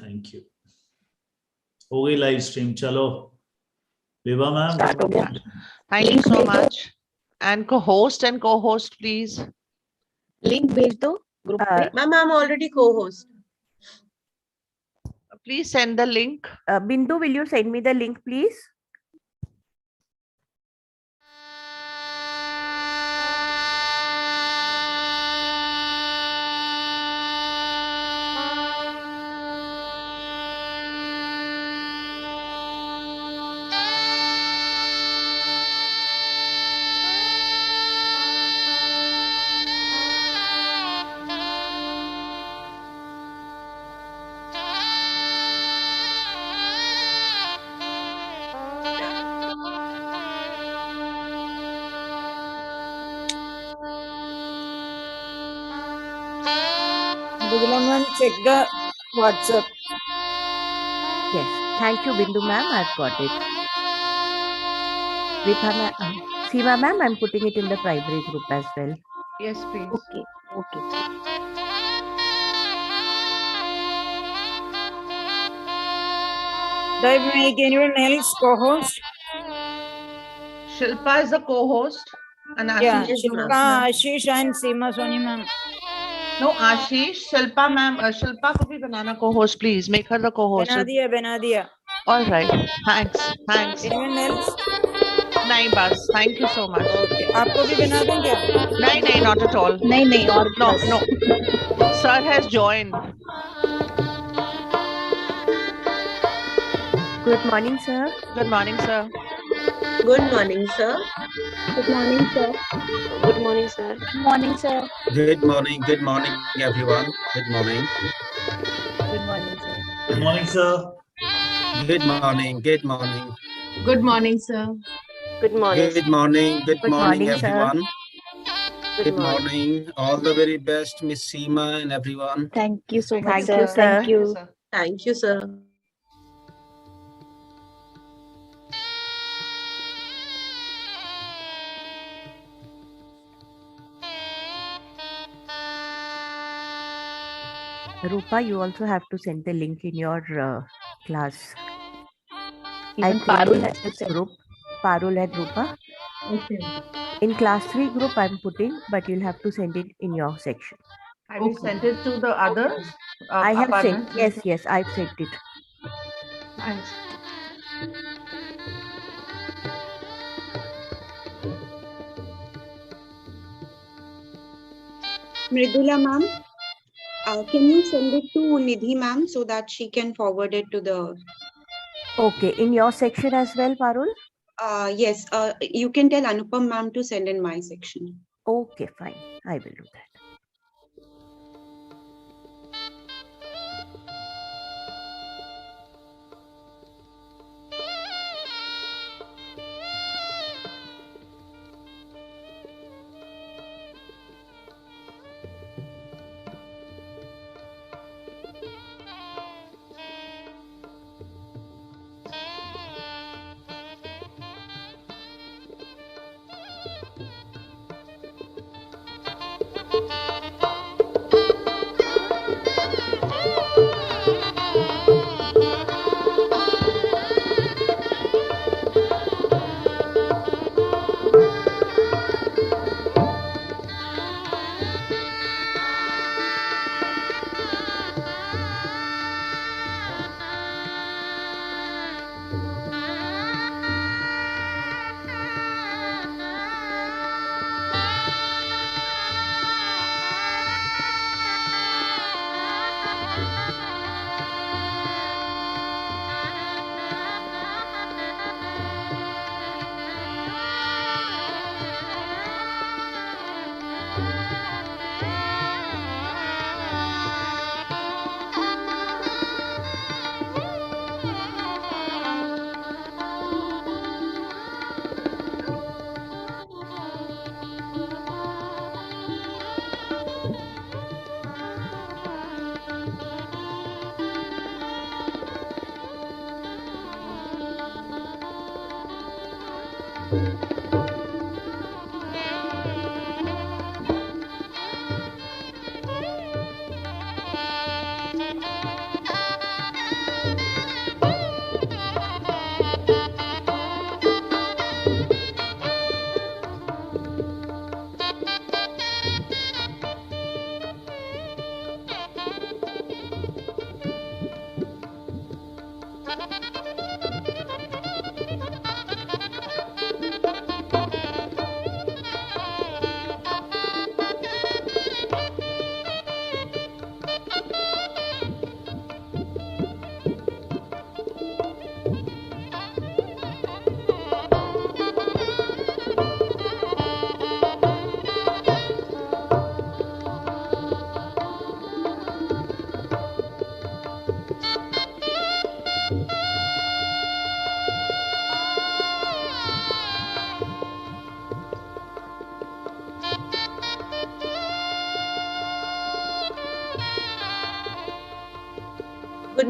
Thank you. हो गई live stream, चलो विभा मैम। स्टार्ट हो गया। Thank you so much. And co-host, please. Link भेज दो ग्रुप पे। Ma'am, I'm already co-host. Please send the link. Bindu, will you send me the link, please? Vidula ma'am, check the WhatsApp. Yes. Thank you, Bindu ma'am. I've got it. Seema ma'am, I'm putting it in the primary group as well. Yes, please. Okay okay. Do I make anyone else co-host? Shilpa is the co-host. And Ashish Yeah, is the Shilpa, host. Ashish and Seema Soni ma'am. No, Ashish, Shilpa ma'am. Shilpa could be banana co-host, please. Make her the co-host. Bana diya. All right. Thanks. Anyone else? Nahi, bas. Thank you so much. Okay. आपको भी बना दूं क्या? Nahi, not at all. नहीं नहीं और No, बस। no. Sir has joined. Good morning, sir. Good morning, sir. Good morning, sir. Good morning sir. Good morning, sir. Morning sir. Good morning, everyone. Good morning. Good morning sir. Good morning sir. Good morning. Good morning, sir. Good morning, Good morning, sir. everyone. Good morning. Morning. All the very best, Miss Seema and everyone. Thank you so much Thank sir. you, sir. Thank you. Sir. Thank you, sir. Rupa, you also have to send the link in your class. Even think Parul in has to send. group. Parul and Rupa. Okay. In class 3 group, I'm putting, but you'll have to send it in your section. Have you sent it to the others? I have sent. Aparna? Yes, I've sent it. Thanks. Mridula ma'am, can you send it to Nidhi ma'am so that she can forward it to the... Okay, in your section as well, Parul? Yes, you can tell Anupam ma'am to send in my section. Okay, fine. I will do that.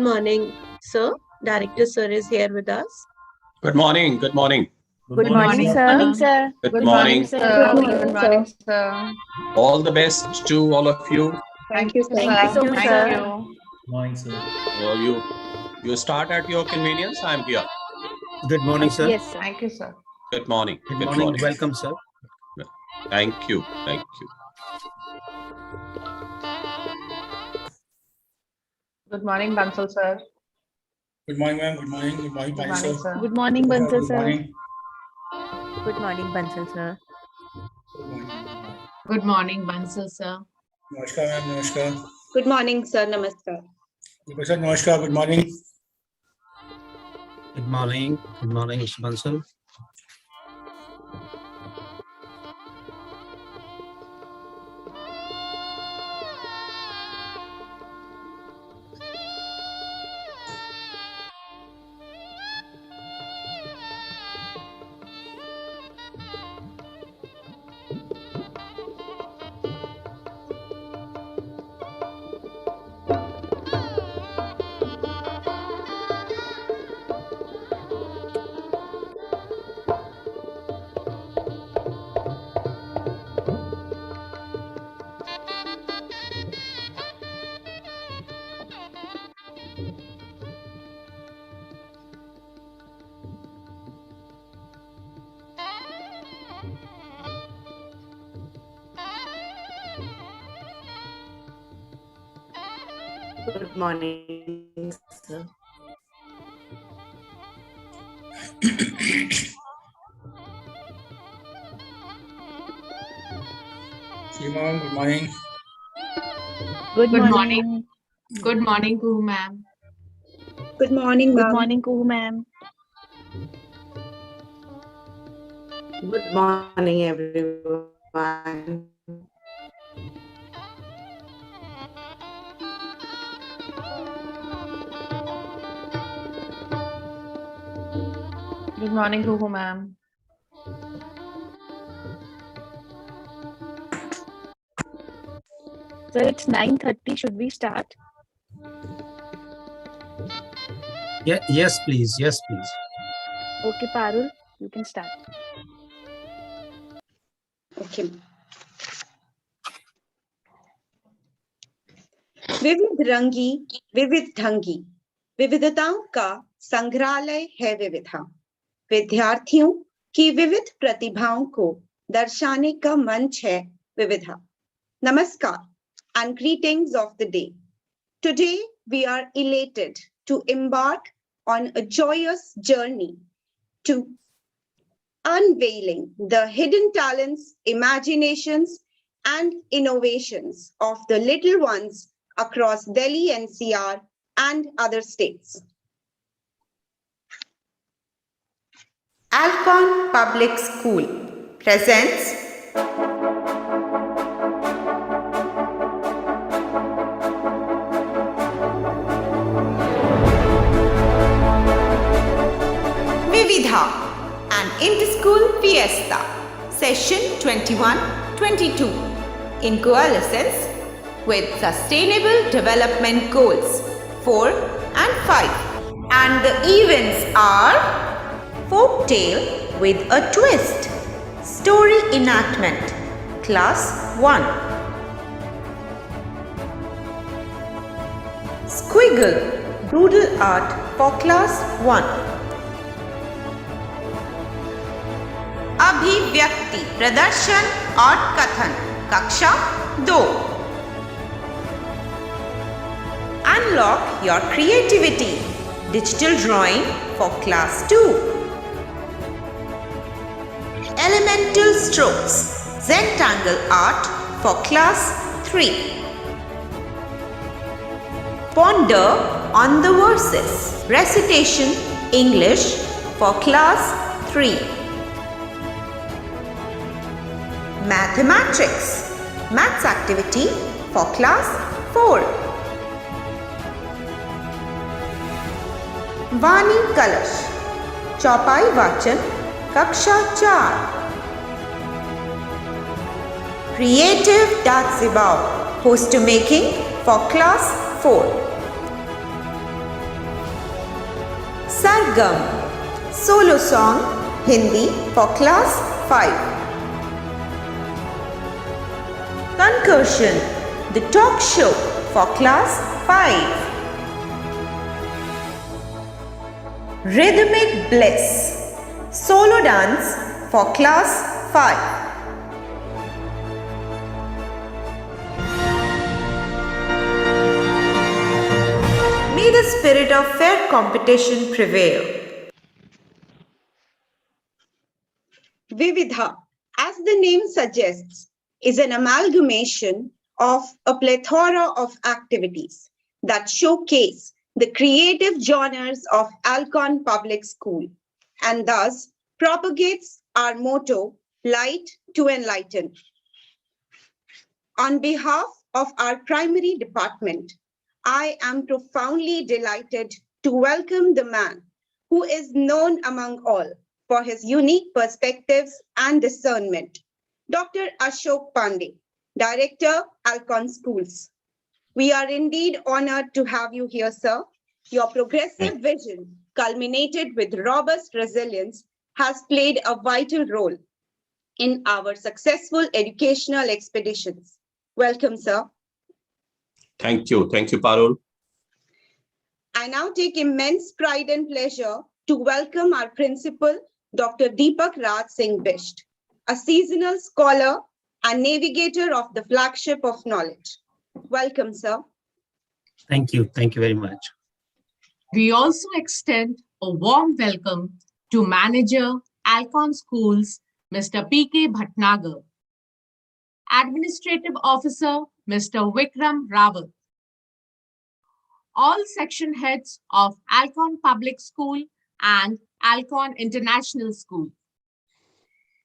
Good morning, sir. Director sir is here with us. Good morning. Good morning. Good morning, Good sir. morning, sir. Good morning. sir. Good morning, sir. All the best to all of you. Thank you, sir. Thank you so much, Thank sir. you. Morning, sir. You start at your convenience. I'm here. Good morning, sir. Yes, sir. Thank you, sir. Good morning. Good morning. Welcome, sir. Thank you. Thank you. Good morning, Bansal, sir. Good morning, ma'am. Good morning. Good morning, Good Pani morning, sir. sir. Good morning, Bansal, Good sir. morning. Good morning, Bansal, sir. Good morning. Good morning, Bansal sir. Namaskar, ma'am. Namaskar. Good morning, sir. Namaskar. Professor, namaskar. Good morning. Good morning. Good morning, Mr. Bansal. Good morning, sir. See you, ma'am. Good morning. Good Good morning. Good morning, Kuhu ma'am. Good morning, Good ma'am. morning, Kuhu ma'am. Good morning, everyone. Good morning, Kuhu ma'am. Sir, it's 9:30. Should we start? Yeah. Yes, please. Yes, please. Okay, Parul, you can start. Okay. विविध रंगी विविध ढंगी विविधताओं का संग्रहालय है विविधा। विद्यार्थियों की विविध प्रतिभाओं को दर्शाने का मंच है विविधा। Namaskar and greetings of the day. Today we are elated to embark on a joyous journey to unveiling the hidden talents, imaginations, and innovations of the little ones across Delhi NCR and other states. Alcon Public School presents VIVIDHA, an interschool Fiesta, session 21-22, in coalescence with Sustainable Development Goals 4 and 5. And the events are Folktale with a Twist, Story Enactment, Class 1. Squiggle, Doodle Art for Class 1. अभिव्यक्ति प्रदर्शन और कथन कक्षा 2. Unlock your creativity, digital drawing for class 2. Elemental strokes, Zentangle art for class 3. Ponder on the verses, recitation English for class 3. Mathematics, maths activity for class 4. Vani Kalash, Chaupai Vachan, Kaksha 4. Creative Datsibao, poster making for class 4. Sargam, solo song, Hindi for class 5. Concussion, the talk show for class 5. Rhythmic bliss, solo dance for class 5. May the spirit of fair competition prevail. VIVIDHA, as the name suggests, is an amalgamation of a plethora of activities that showcase the creative genres of Alcon Public School and thus propagates our motto, Light to Enlighten. On behalf of our primary department, I am profoundly delighted to welcome the man who is known among all for his unique perspectives and discernment, Dr. Ashok Pandey, Director, Alcon Schools. We are indeed honored to have you here, sir. Your progressive vision, culminated with robust resilience, has played a vital role in our successful educational expeditions. Welcome, sir. Thank you. Thank you, Parul. I now take immense pride and pleasure to welcome our principal, Dr. Deepak Raj Singh Bisht, a seasonal scholar and navigator of the flagship of knowledge. Welcome, sir. Thank you. Thank you very much. We also extend a warm welcome to Manager, Alcon Schools, Mr. P.K. Bhatnagar, Administrative Officer, Mr. Vikram Rawat, all section heads of Alcon Public School and Alcon International School.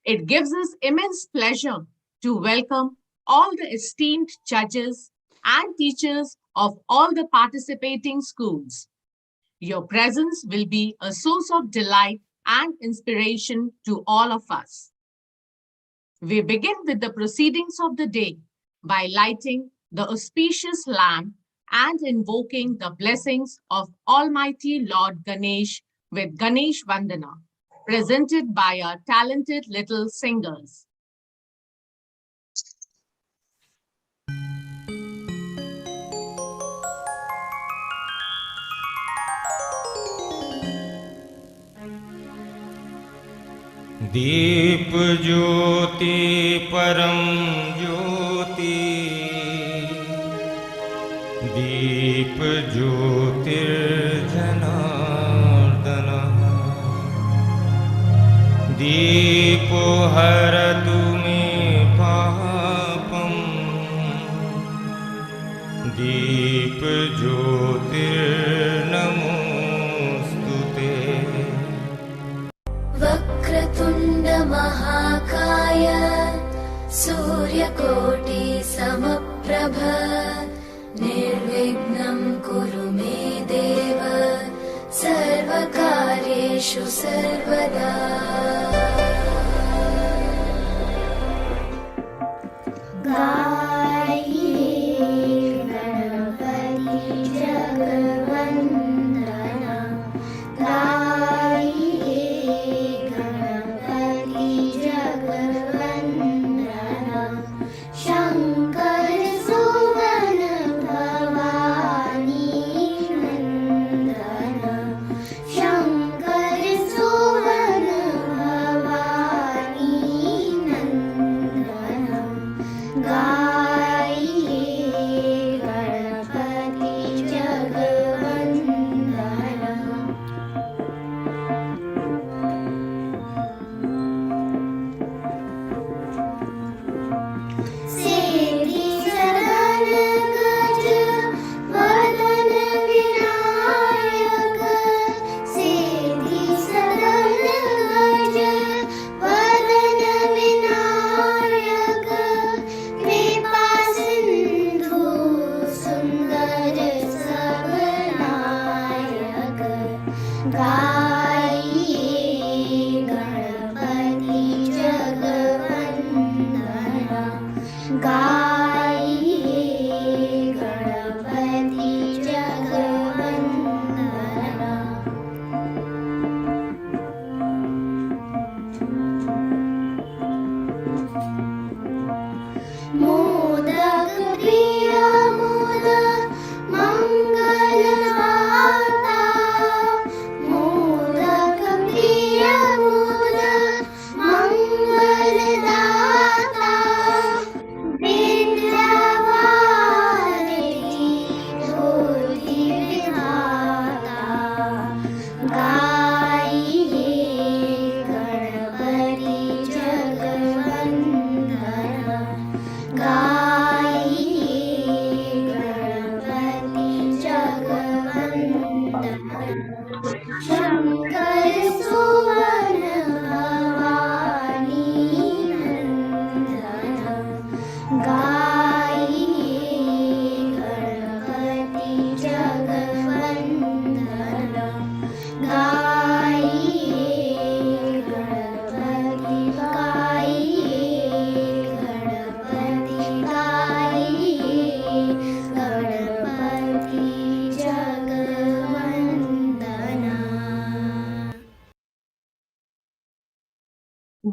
It gives us immense pleasure to welcome all the esteemed judges and teachers of all the participating schools. Your presence will be a source of delight and inspiration to all of us. We begin with the proceedings of the day by lighting the auspicious lamp and invoking the blessings of Almighty Lord Ganesh with Ganesh Vandana, presented by our talented little singers. दीप ज्योति परम ज्योति, दीप ज्योतिर्जनार्दन, दीपो हरतु मे पापं, दीप ज्योतिर्नमोस्तुते। वक्रतुण्ड महाकाय सूर्यकोटि समप्रभ निर्विघ्नं कुरु मे देव सर्वकार्येषु सर्वदा।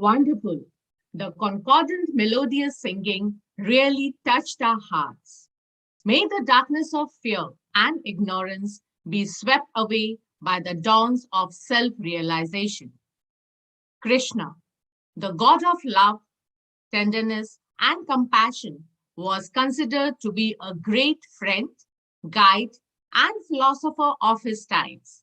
wonderful. The concordant melodious singing really touched our hearts. May the darkness of fear and ignorance be swept away by the dawns of self-realization. Krishna, the god of love, tenderness, and compassion, was considered to be a great friend, guide, and philosopher of his times.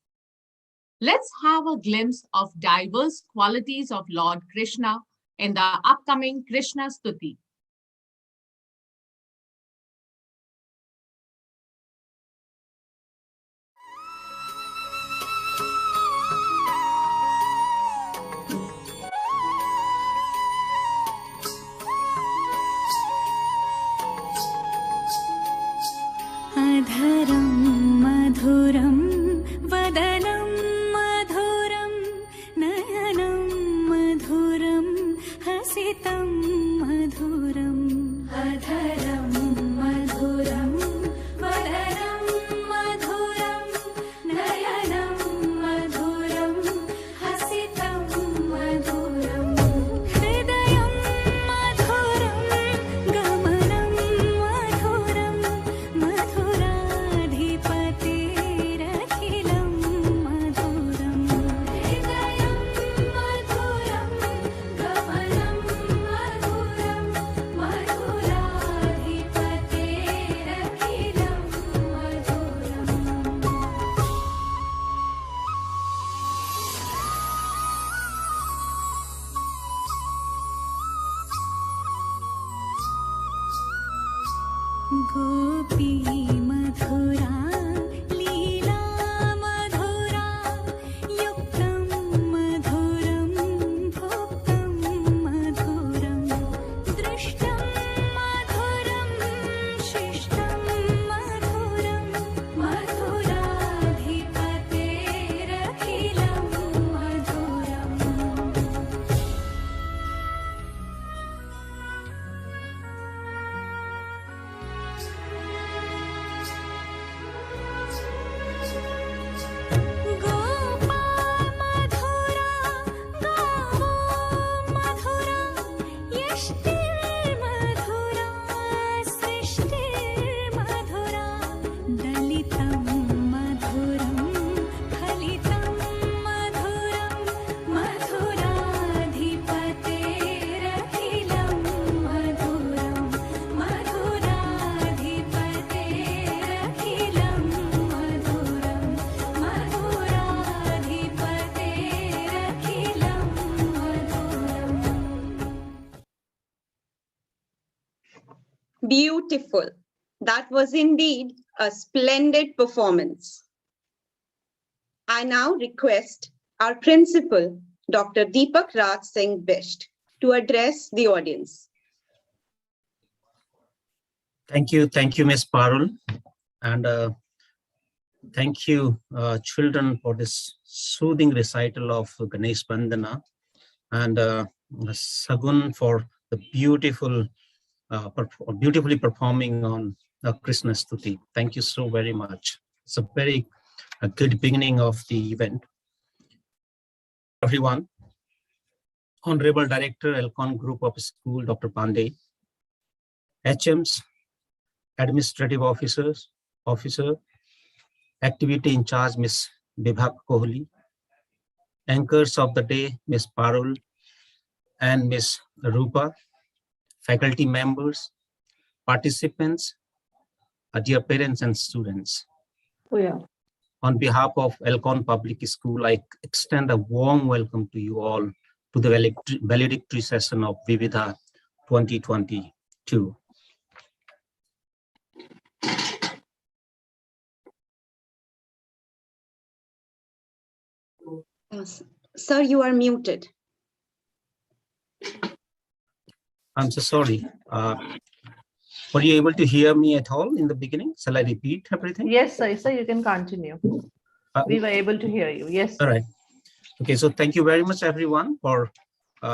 Let's have a glimpse of diverse qualities of Lord Krishna in the upcoming Krishna Stuti. अधरं मधुरं वदनं मधुरं नयनं मधुरं हसितं मधुरम् अधरं मधुरं वदनं मधुरं नयनं मधुरं हसितं मधुरम् हृदयं मधुरं गमनं मधुरं मधुराधिपतेरखिलं मधुरम् हृदयं मधुरं गमनं मधुरं मधुराधिपतेरखिलं मधुरम् गोपी मधुरा लीला मधुरा युक्तं मधुरं भुक्तं मधुरं दृष्टं मधुरं शिष्टं मधुरं मधुराधिपतेरखिलं मधुरम् गोपा मधुरा गावो मधुरा यष्टिर्मधुरा सृष्टिर्मधुरा दलितं मधुरं फलितं मधुरं मधुराधिपतेरखिलं मधुरं मधुराधिपतेरखिलं मधुरं मधुराधिपतेरखिलं मधुरम् Beautiful. That was indeed a splendid performance. I now request our principal, Dr. Deepak Raj Singh Bisht, to address the audience. Thank you, Ms. Parul, and thank you, children, for this soothing recital of Ganesh Bandana, and Sagun for the beautifully performing on Krishna Stuti. Thank you so very much. It's a very good beginning of the event. Everyone, Honorable Director, Elcon Group of School, Dr. Pandey, HMs, Administrative Officers, Activity in Charge, Ms. Vibha Kohli, Anchors of the Day, Ms. Parul and Ms. Rupa, faculty members, participants, dear parents and students. On behalf of Elcon Public School, I extend a warm welcome to you all to the valedictory session of VIVIDHA 2022. Sir, you are muted. I'm so sorry. Were you able to hear me at all in the beginning? Shall I repeat everything? Yes, sir. Sir, you can continue. We were able to hear you. Yes. All right. Okay, so thank you very much, everyone, for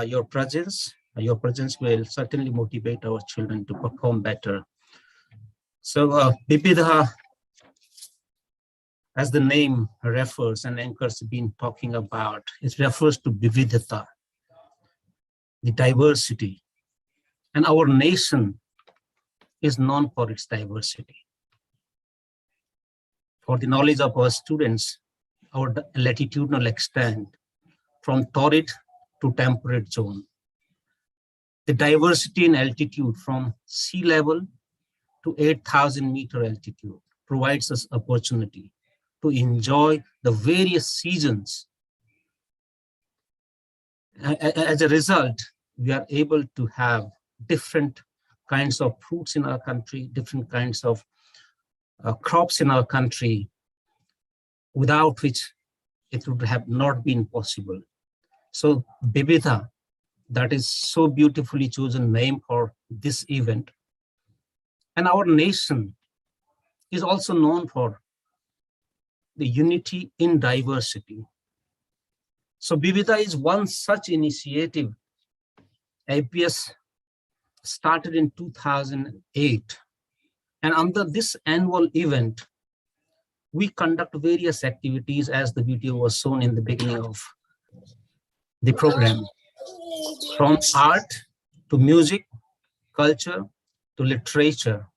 your presence. Your presence will certainly motivate our children to perform better. So VIVIDHA, as the name refers and anchors been talking about, it refers to Vividhata. the diversity. And our nation is known for its diversity. For the knowledge of our students, our latitudinal extent from torrid to temperate zone. The diversity in altitude from sea level to 8,000 meter altitude provides us opportunity to enjoy the various seasons. As a result, we are able to have different kinds of fruits in our country, different kinds of crops in our country, without which it would have not been possible. So VIVIDHA, that is so beautifully chosen name for this event. And our nation is also known for the unity in diversity. So VIVIDHA is one such initiative. APS started in 2008. And under this annual event, we conduct various activities as the video was shown in the beginning of the program. From art to music, culture to literature,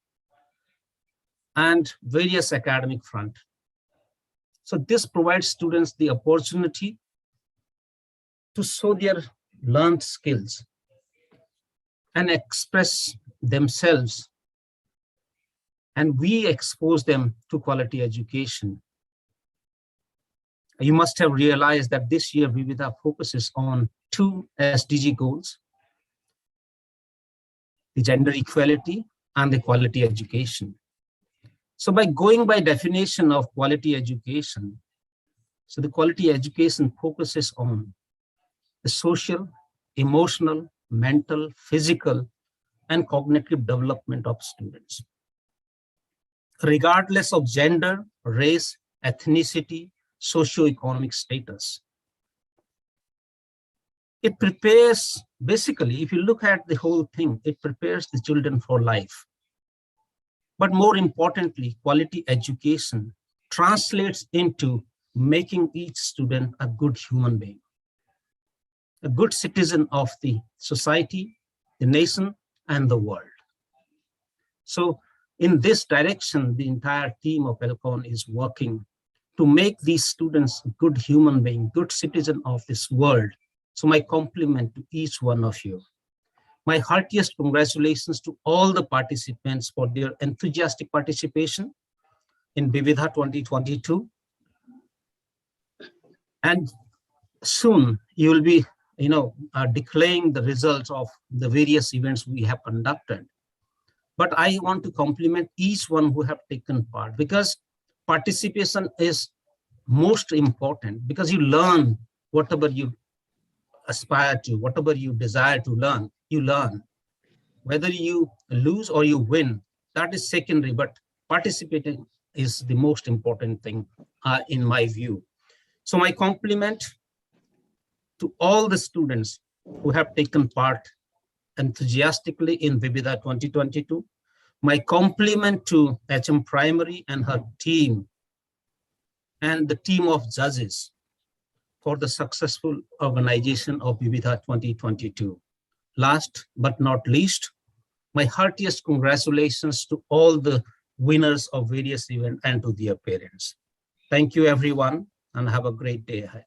and various academic front. So this provides students the opportunity to show their learned skills and express themselves. And we expose them to quality education. You must have realized that this year VIVIDHA focuses on 2 SDG goals: the gender equality and the quality education. So by going by definition of quality education, so the quality education focuses on the social, emotional, mental, physical, and cognitive development of students, regardless of gender, race, ethnicity, socioeconomic status. It prepares, basically, if you look at the whole thing, it prepares the children for life. But more importantly, quality education translates into making each student a good human being, a good citizen of the society, the nation, and the world. So in this direction, the entire team of ELCON is working to make these students good human being, good citizen of this world. So my compliment to each one of you. My heartiest congratulations to all the participants for their enthusiastic participation in VIVIDHA 2022. And soon you will be, declaring the results of the various events we have conducted. But I want to compliment each one who have taken part, because participation is most important, because you learn whatever you aspire to, whatever you desire to learn, you learn. Whether you lose or you win, that is secondary, but participating is the most important thing in my view. So my compliment to all the students who have taken part enthusiastically in VIVIDHA 2022. My compliment to HM Primary and her team and the team of judges for the successful organization of VIVIDHA 2022. Last but not least, my heartiest congratulations to all the winners of various events and to their parents. Thank you, everyone, and have a great day ahead.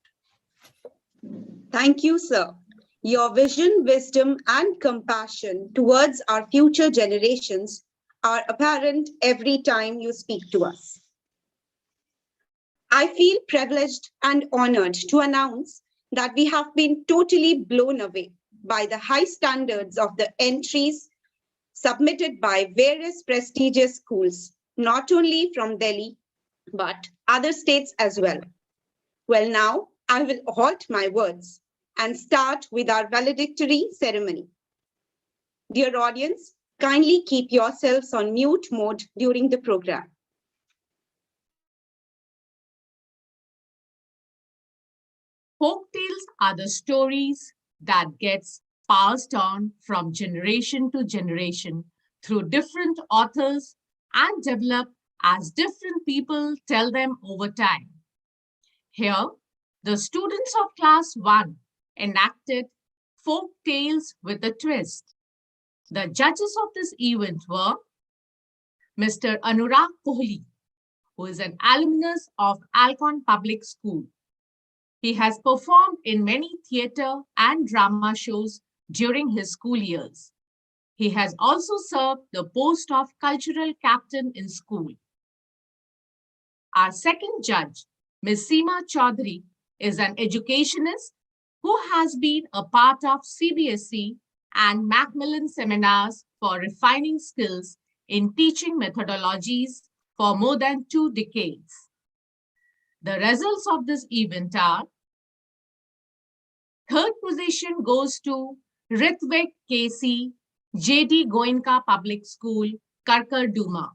Thank you, sir. Your vision, wisdom, and compassion towards our future generations are apparent every time you speak to us. I feel privileged and honored to announce that we have been totally blown away by the high standards of the entries submitted by various prestigious schools, not only from Delhi, but other states as well. Well, now I will halt my words and start with our valedictory ceremony. Dear audience, kindly keep yourselves on mute mode during the program. Folktales are the stories that gets passed on from generation to generation through different authors and develop as different people tell them over time. Here, the students of class 1 enacted folk tales with a twist. The judges of this event were Mr. Anurag Kohli, who is an alumnus of Alcon Public School. He has performed in many theatre and drama shows during his school years. He has also served the post of cultural captain in school. Our second judge, Ms. Seema Chaudhary, is an educationist who has been a part of CBSE and Macmillan seminars for refining skills in teaching methodologies for more than 2 decades. The results of this event are: third position goes to Ritvik KC, JD Goenka Public School, Karkarduma.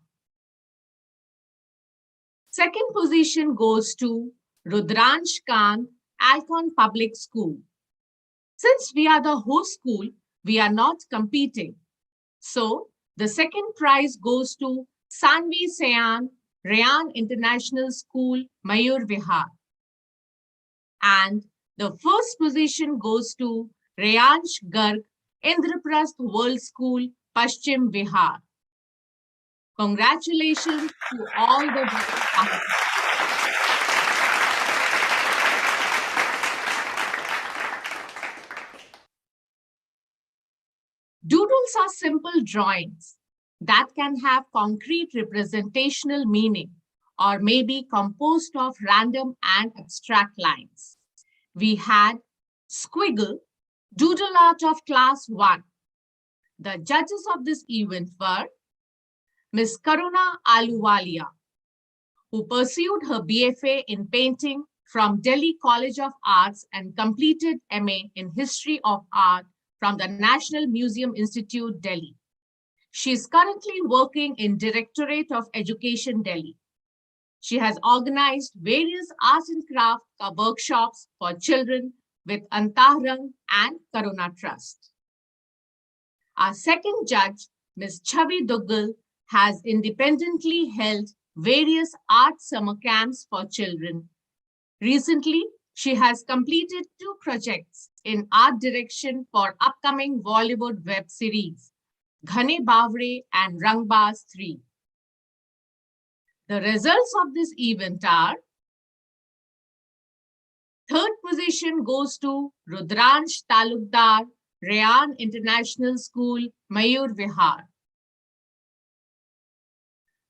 Second position goes to Rudransh Khan, Alcon Public School. Since we are the host school, we are not competing. So, the second prize goes to Sanvi Sayan, Rayan International School, Mayur Vihar. And the first position goes to Rayansh Garg, Indraprasth World School, Paschim Vihar. Congratulations to all the participants. Doodles are simple drawings that can have concrete representational meaning or may be composed of random and abstract lines. We had Squiggle, doodle art of class 1. The judges of this event were Ms. Karuna Aluwalia, who pursued her BFA in painting from Delhi College of Arts and completed MA in History of Art from the National Museum Institute, Delhi. She is currently working in Directorate of Education, Delhi. She has organized various art and craft workshops for children with Antahrang and Karuna Trust. Our second judge, Ms. Chavi Duggal, has independently held various art summer camps for children. Recently, she has completed 2 projects in art direction for upcoming Bollywood web series, Ghane Bawre and Rangbaz 3. The results of this event are: third position goes to Rudransh Talukdar, Rayan International School, Mayur Vihar.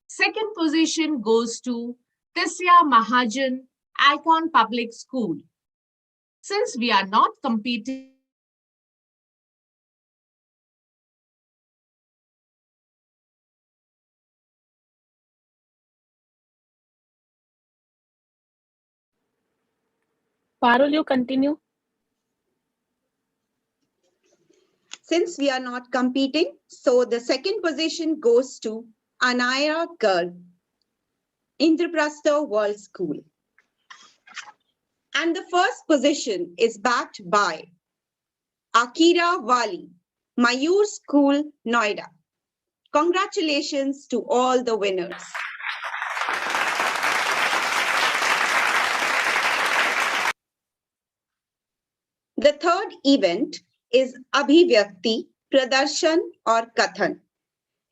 Second position goes to Tisya Mahajan, Alcon Public School. Since we are not competing, Parul, you continue. Since we are not competing, so the second position goes to Anaya Garg, Indraprastha World School. And the first position is backed by Akira Wali, Mayur School, Noida. Congratulations to all the winners. The third event is Abhivyakti, Pradarshan or Kathan.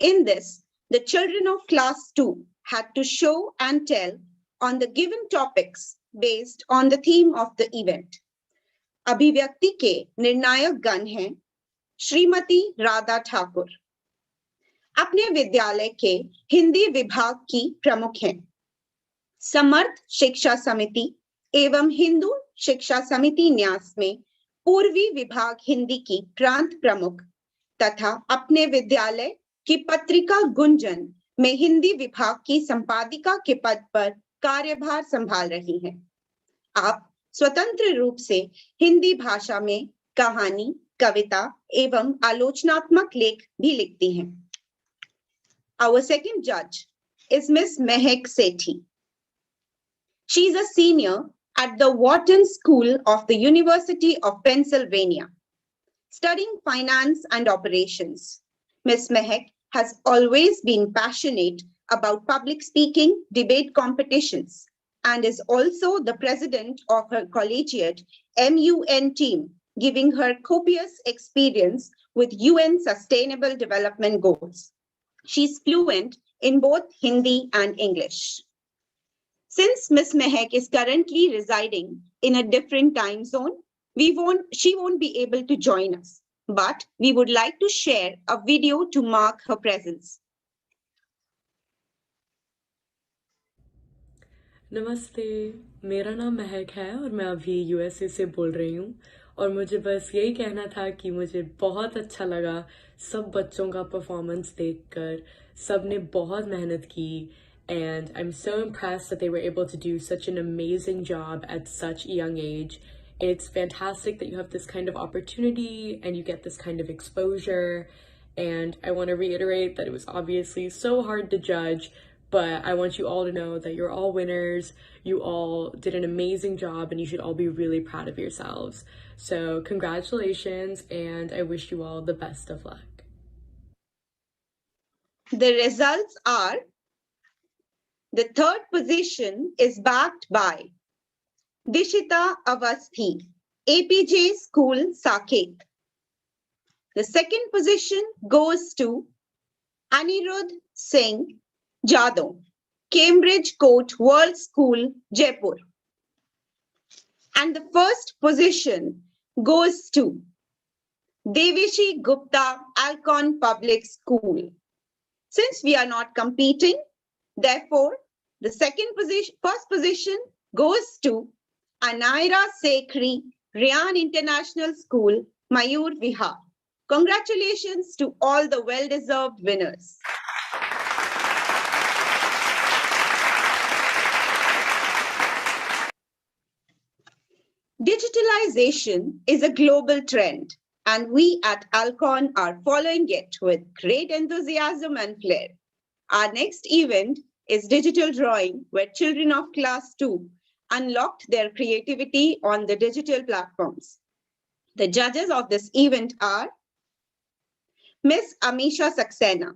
In this, the children of class 2 had to show and tell on the given topics based on the theme of the event. अभिव्यक्ति के निर्णायक गण हैं श्रीमती राधा ठाकुर। अपने विद्यालय के हिंदी विभाग की प्रमुख हैं। समर्थ शिक्षा समिति एवं हिंदू शिक्षा समिति न्यास में पूर्वी विभाग हिंदी की प्रांत प्रमुख तथा अपने विद्यालय की पत्रिका गुंजन में हिंदी विभाग की संपादिका के पद पर कार्यभार संभाल रही हैं। आप स्वतंत्र रूप से हिंदी भाषा में कहानी, कविता एवं आलोचनात्मक लेख भी लिखती हैं। Our second judge is Miss Mehak Sethi. She is a senior at the Wharton School of the University of Pennsylvania, studying finance and operations. Miss Mehak has always been passionate about public speaking, debate competitions, and is also the president of her collegiate MUN team giving her copious experience with UN Sustainable Development Goals. She's fluent in both Hindi and English. Since Ms. Mehak is currently residing in a different time zone, she won't be able to join us, but we would like to share a video to mark her presence. नमस्ते, मेरा नाम महक है और मैं अभी USA से बोल रही हूँ और मुझे बस यही कहना था कि मुझे बहुत अच्छा लगा सब बच्चों का परफॉर्मेंस देखकर। सब ने बहुत मेहनत की and I'm so impressed that they were able to do such an amazing job at such a young age. It's fantastic that you have this kind of opportunity and you get this kind of exposure, and I want to reiterate that it was obviously so hard to judge, but I want you all to know that you're all winners. You all did an amazing job and you should all be really proud of yourselves. So congratulations, and I wish you all the best of luck. The results are: the third position is backed by Dishita Avasthi, APJ School, Saket. The second position goes to Anirudh Singh Jadhav, Cambridge Court World School, Jaipur. And the first position goes to Devishi Gupta, Alcon Public School. Since we are not competing, therefore, the first position goes to Anaira Sekhri, Ryan International School, Mayur Vihar. Congratulations to all the well-deserved winners. Digitalization is a global trend, and we at Alcon are following it with great enthusiasm and flair. Our next event is digital drawing, where children of class 2 unlocked their creativity on the digital platforms. The judges of this event are Miss Amisha Saxena.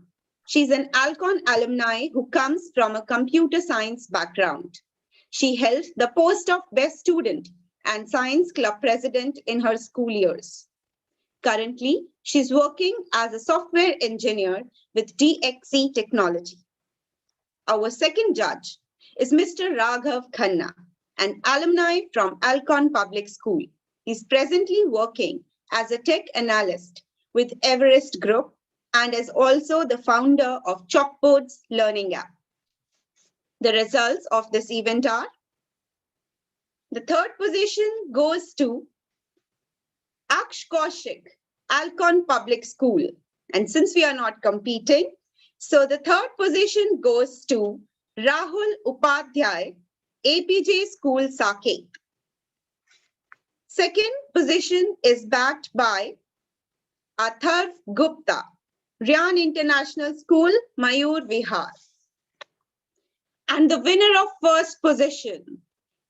She's an Alcon alumni who comes from a computer science background. She held the post of Best Student and Science Club President in her school years. Currently, she's working as a software engineer with DXC Technology. Our second judge is Mr. Raghav Khanna, an alumni from Alcon Public School. He's presently working as a tech analyst with Everest Group and is also the founder of Chalkboard's Learning app. The results of this event are: the third position goes to Aksh Kaushik, Alcon Public School. And since we are not competing, so the third position goes to Rahul Upadhyay, APJ School, Saket. Second position is backed by Atharv Gupta, Ryan International School, Mayur Vihar. And the winner of first position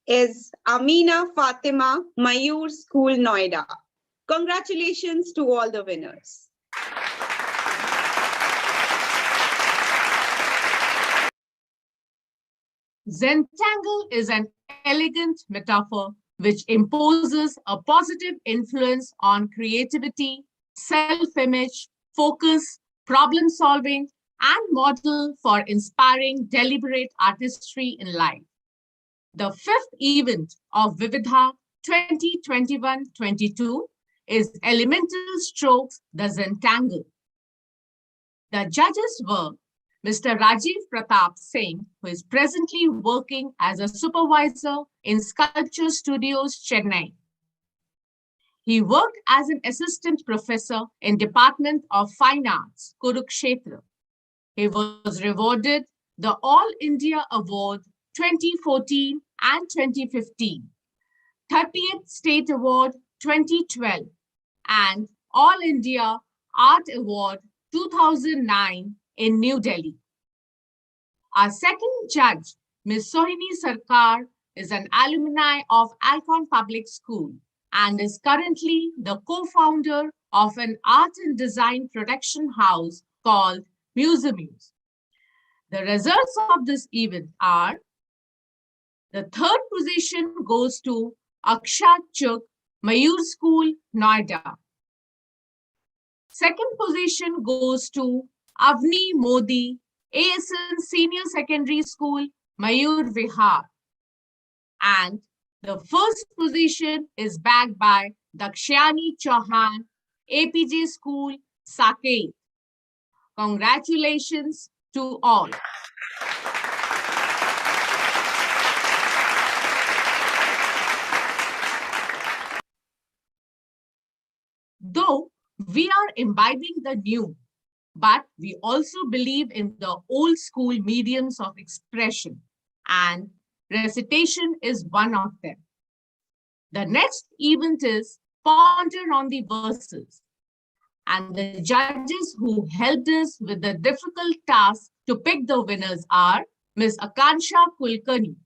is Amina Fatima, Mayur School, Noida. Congratulations to all the winners. Zentangle is an elegant metaphor which imposes a positive influence on creativity, self-image, focus, problem-solving, and model for inspiring deliberate artistry in life. The fifth event of VIVIDHA 2021-22 is Elemental Strokes, the Zentangle. The judges were Mr. Rajiv Pratap Singh, who is presently working as a supervisor in Sculpture Studios, Chennai. He worked as an assistant professor in Department of Fine Arts, Kurukshetra. He was rewarded the All India Award 2014 and 2015, 30th State Award 2012, and All India Art Award 2009 in New Delhi. Our second judge, Ms. Sohini Sarkar, is an alumni of Alcon Public School and is currently the co-founder of an art and design production house called Museums. The results of this event are: the third position goes to Akshat Chuk, Mayur School, Noida. Second position goes to Avni Modi, ASN Senior Secondary School, Mayur Vihar. And the first position is bagged by Dakshyani Chauhan, APJ School, Saket. Congratulations to all. Though we are imbibing the new, but we also believe in the old school mediums of expression, and recitation is one of them. The next event is Ponder on the Verses, and the judges who helped us with the difficult task to pick the winners are Ms. Akansha Kulkarni,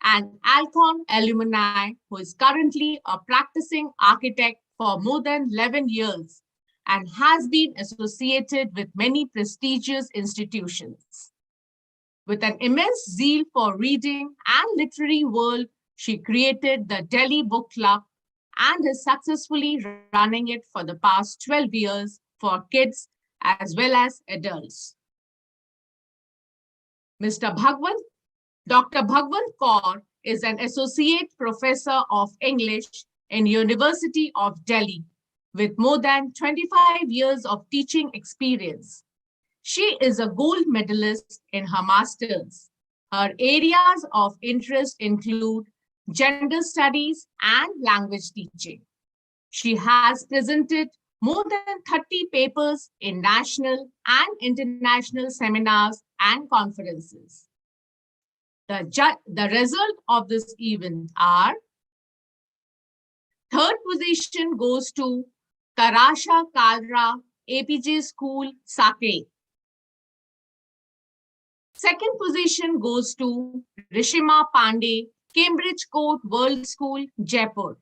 an Alcon alumni who is currently a practicing architect for more than 11 years and has been associated with many prestigious institutions. With an immense zeal for reading and literary world, she created the Delhi Book Club and is successfully running it for the past 12 years for kids as well as adults. Dr. Bhagwant Kaur is an associate professor of English in University of Delhi with more than 25 years of teaching experience. She is a gold medalist in her masters. Her areas of interest include gender studies and language teaching. She has presented more than 30 papers in national and international seminars and conferences. The result of this event are: third position goes to Karasha Kalra, APJ School, Saket. Second position goes to Rishima Pandey, Cambridge Court World School, Jaipur.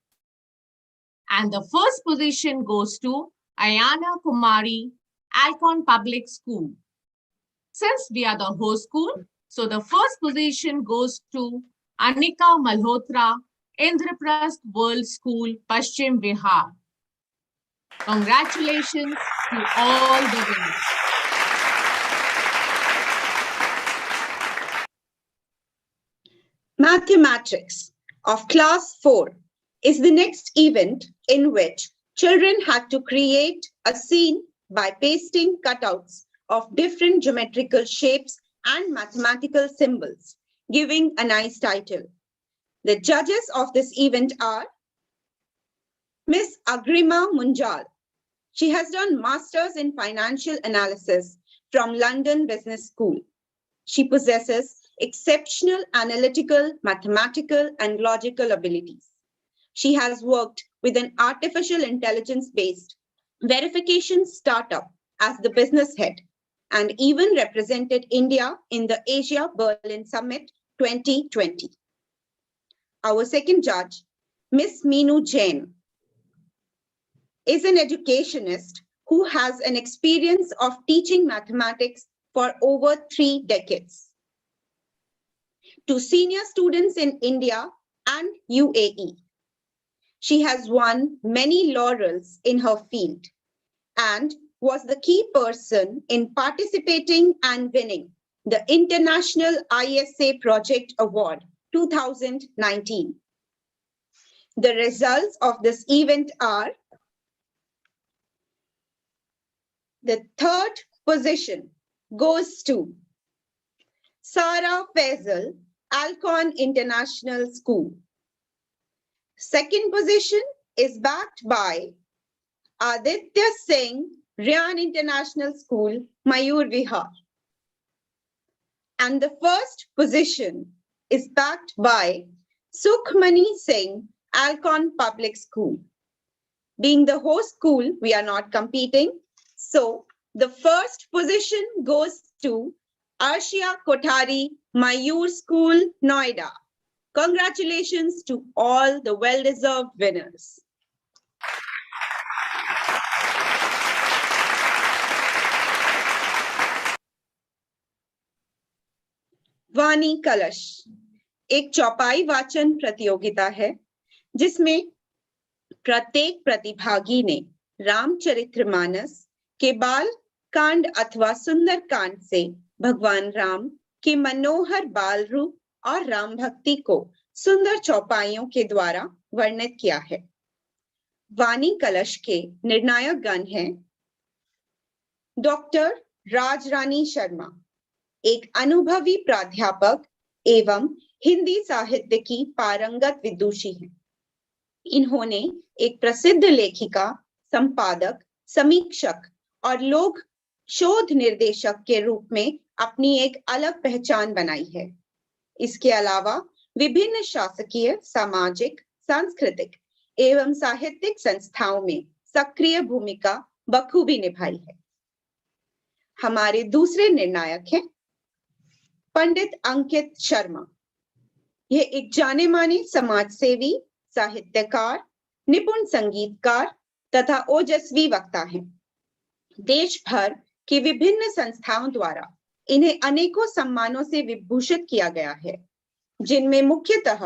And the first position goes to Ayana Kumari, Alcon Public School. Since we are the host school, so the first position goes to Anika Malhotra, Indraprasth World School, Paschim Bihar. Congratulations to all the winners. Mathematics of class 4 is the next event in which children had to create a scene by pasting cutouts of different geometrical shapes and mathematical symbols, giving a nice title. The judges of this event are Miss Agrima Munjal. She has done Masters in Financial Analysis from London Business School. She possesses exceptional analytical, mathematical, and logical abilities. She has worked with an artificial intelligence-based verification startup as the business head and even represented India in the Asia Berlin Summit 2020. Our second judge, Miss Meenu Jain, is an educationist who has an experience of teaching mathematics for over 3 decades to senior students in India and UAE. She has won many laurels in her field and was the key person in participating and winning the International ISA Project Award 2019. The results of this event are: the third position goes to Sara Faisal, Alcon International School. Second position is backed by Aditya Singh, Ryan International School, Mayur Vihar. And the first position is backed by Sukhmani Singh, Alcon Public School. Being the host school, we are not competing. So the first position goes to Arshia Kothari, Mayur School, Noida. Congratulations to all the well-deserved winners. वाणी कलश एक चौपाई वाचन प्रतियोगिता है जिसमें प्रत्येक प्रतिभागी ने रामचरितमानस के बाल कांड अथवा सुंदर कांड से भगवान राम के मनोहर बाल रूप और राम भक्ति को सुंदर चौपाइयों के द्वारा वर्णित किया है। वाणी कलश के निर्णायक गण हैं डॉक्टर राजरानी शर्मा, एक अनुभवी प्राध्यापक एवं हिंदी साहित्य की पारंगत विदुषी हैं। इन्होंने एक प्रसिद्ध लेखिका, संपादक, समीक्षक और लोक शोध निर्देशक के रूप में अपनी एक अलग पहचान बनाई है। इसके अलावा विभिन्न शासकीय, सामाजिक, सांस्कृतिक एवं साहित्यिक संस्थाओं में सक्रिय भूमिका बखूबी निभाई है। हमारे दूसरे निर्णायक हैं पंडित अंकित शर्मा। ये एक जाने माने समाजसेवी, साहित्यकार, निपुण संगीतकार तथा ओजस्वी वक्ता हैं। देश भर की विभिन्न संस्थाओं द्वारा इन्हें अनेकों सम्मानों से विभूषित किया गया है, जिनमें मुख्यतः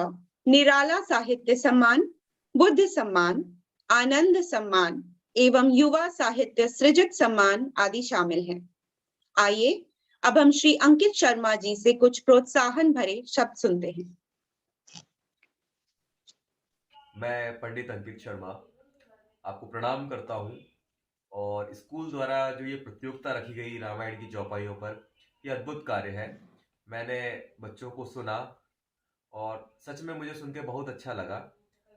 निराला साहित्य सम्मान, बुद्ध सम्मान, आनंद सम्मान एवं युवा साहित्य सृजक सम्मान आदि शामिल हैं। आइए अब हम श्री अंकित शर्मा जी से कुछ प्रोत्साहन भरे शब्द सुनते हैं। मैं पंडित अंकित शर्मा आपको प्रणाम करता हूं और स्कूल द्वारा जो ये प्रतियोगिता रखी गई रामायण की चौपाइयों पर, ये अद्भुत कार्य है। मैंने बच्चों को सुना और सच में मुझे सुन के बहुत अच्छा लगा।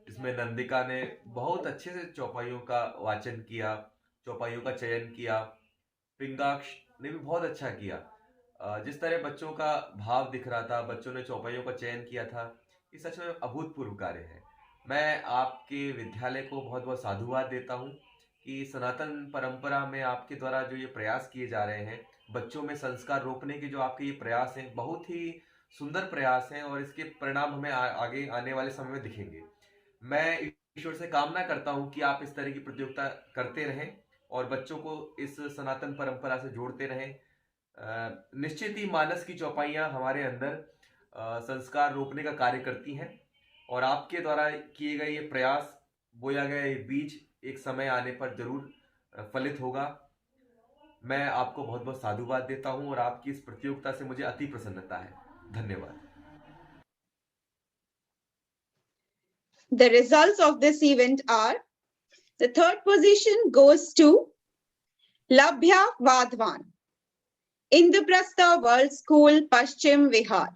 इसमें नंदिका ने बहुत अच्छे से चौपाइयों का वाचन किया, चौपाइयों का चयन किया। पिंगाक्ष ने भी बहुत अच्छा किया। जिस तरह बच्चों का भाव दिख रहा था, बच्चों ने चौपाइयों का चयन किया था, ये सच में अभूतपूर्व कार्य है। मैं आपके विद्यालय को बहुत बहुत साधुवाद देता हूँ कि सनातन परंपरा में आपके द्वारा जो ये प्रयास किए जा रहे हैं, बच्चों में संस्कार रोपने के जो आपके ये प्रयास हैं, बहुत ही सुंदर प्रयास हैं और इसके परिणाम हमें आगे आने वाले समय में दिखेंगे। मैं ईश्वर से कामना करता हूँ कि आप इस तरह की प्रतियोगिता करते रहें और बच्चों को इस सनातन परंपरा से जोड़ते रहें। निश्चित ही मानस की चौपाइयाँ हमारे अंदर संस्कार रोपने का कार्य करती हैं और आपके द्वारा किए गए ये प्रयास, बोया गया ये बीज एक समय आने पर जरूर फलित होगा। मैं आपको बहुत बहुत साधुवाद देता हूं और आपकी इस प्रतियोगिता से मुझे अति प्रसन्नता है। धन्यवाद। The results of this event are: the third position goes to Labhya Vadwan, Indraprastha World School, Paschim Vihar.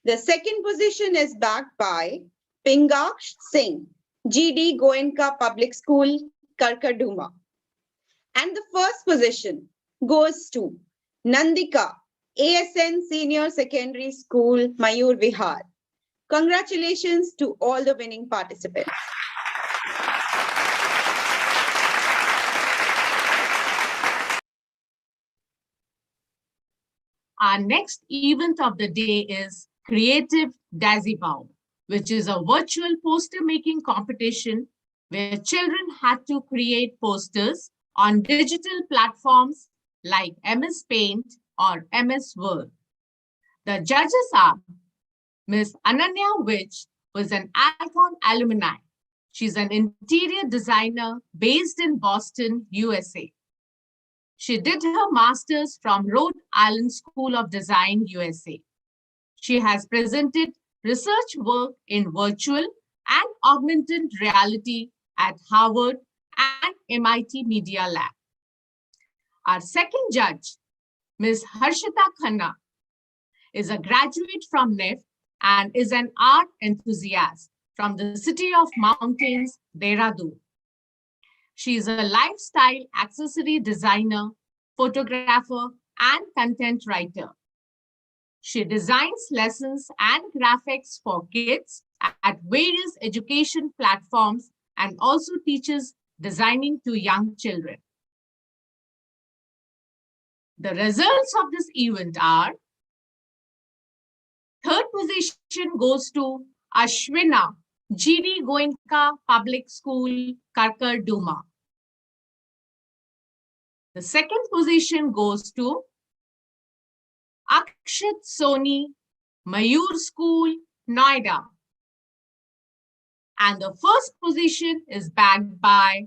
The second position is backed by Pingaksh Singh, GD Goenka Public School, Karkarduma. And the first position goes to Nandika, ASN Senior Secondary School, Mayur Vihar. Congratulations to all the winning participants. Our next event of the day is Creative Dazibow, which is a virtual poster making competition where children had to create posters on digital platforms like MS Paint or MS Word. The judges are Ms. Ananya Witch, who is an Alcon alumni. She's an interior designer based in Boston, USA. She did her master's from Rhode Island School of Design, USA. She has presented research work in virtual and augmented reality at Harvard and MIT Media Lab. Our second judge, Ms. Harshita Khanna, is a graduate from NIF and is an art enthusiast from the city of mountains, Dehradun. She is a lifestyle accessory designer, photographer, and content writer. She designs lessons and graphics for kids at various education platforms and also teaches designing to young children. The results of this event are: third position goes to Ashwina, GD Goenka Public School, Karkarduma. The second position goes to Akshat Soni, Mayur School, Noida. And the first position is bagged by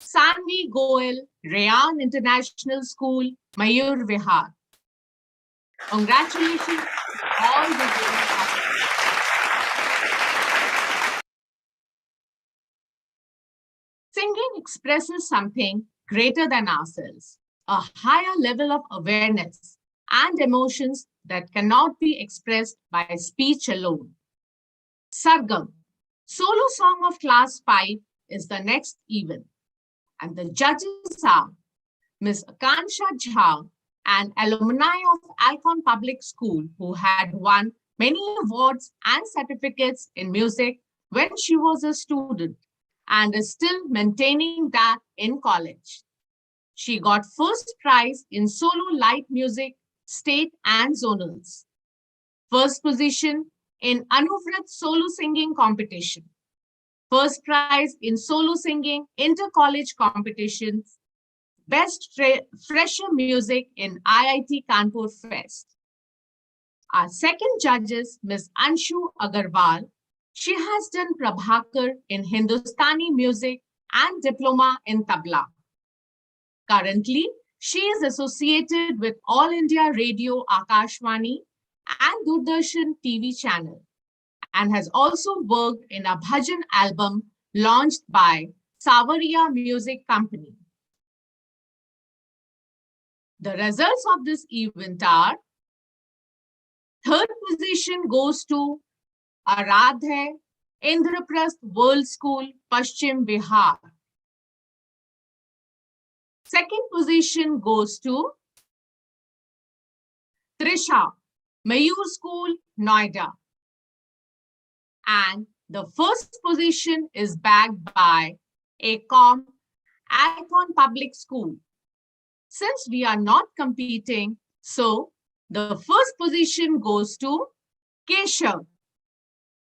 Sanvi Goel, Rayan International School, Mayur Vihar. Congratulations to all the winning applicants. Singing expresses something greater than ourselves, a higher level of awareness and emotions that cannot be expressed by speech alone. Sargam, solo song of class 5, is the next event. And the judges are Ms. Akansha Jha, an alumni of Alcon Public School who had won many awards and certificates in music when she was a student and is still maintaining that in college. She got first prize in solo light music, state and zonals. First position in Anuvrat solo singing competition. First prize in solo singing inter-college competitions. Best fresher music in IIT Kanpur Fest. Our second judge is Ms. Anshu Agarwal. She has done Prabhakar in Hindustani music and diploma in tabla. Currently, she is associated with All India Radio Akashvani and Doordarshan TV channel and has also worked in a bhajan album launched by Savaria Music Company. The results of this event are: third position goes to Aradhya, Indraprasth World School, Paschim Bihar. Second position goes to Trisha, Mayur School, Noida. And the first position is bagged by Alcon Public School. Since we are not competing, so the first position goes to Keshav,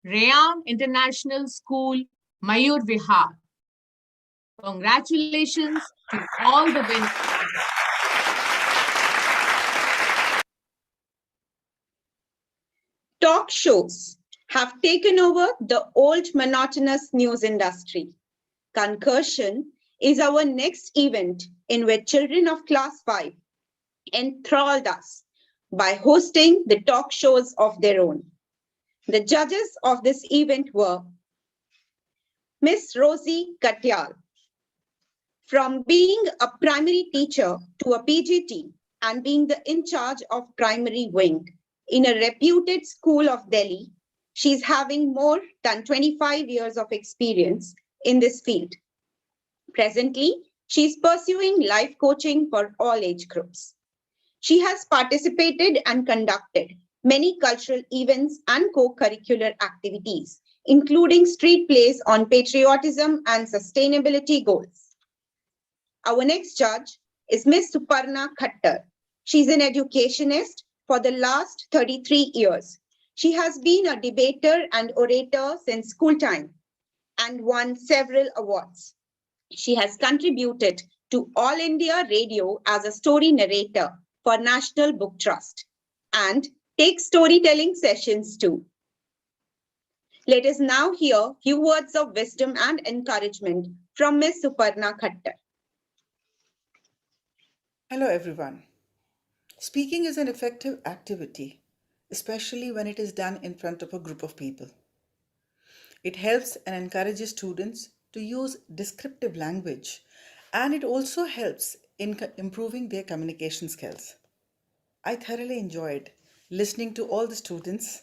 Rayan International School, Mayur Vihar. Congratulations to all the winners. Talk shows have taken over the old monotonous news industry. Concussion is our next event in which children of class 5 enthralled us by hosting the talk shows of their own. The judges of this event were Miss Rosie Katyal. From being a primary teacher to a PGT and being the in charge of primary wing in a reputed school of Delhi, she's having more than 25 years of experience in this field. Presently, she's pursuing life coaching for all age groups. She has participated and conducted many cultural events and co-curricular activities, including street plays on patriotism and sustainability goals. Our next judge is Ms. Suparna Khattar. She's an educationist for the last 33 years. She has been a debater and orator since school time and won several awards. She has contributed to All India Radio as a story narrator for National Book Trust and takes storytelling sessions too. Let us now hear few words of wisdom and encouragement from Ms. Suparna Khattar. Hello everyone. Speaking is an effective activity, especially when it is done in front of a group of people. It helps and encourages students to use descriptive language, and it also helps in improving their communication skills. I thoroughly enjoyed listening to all the students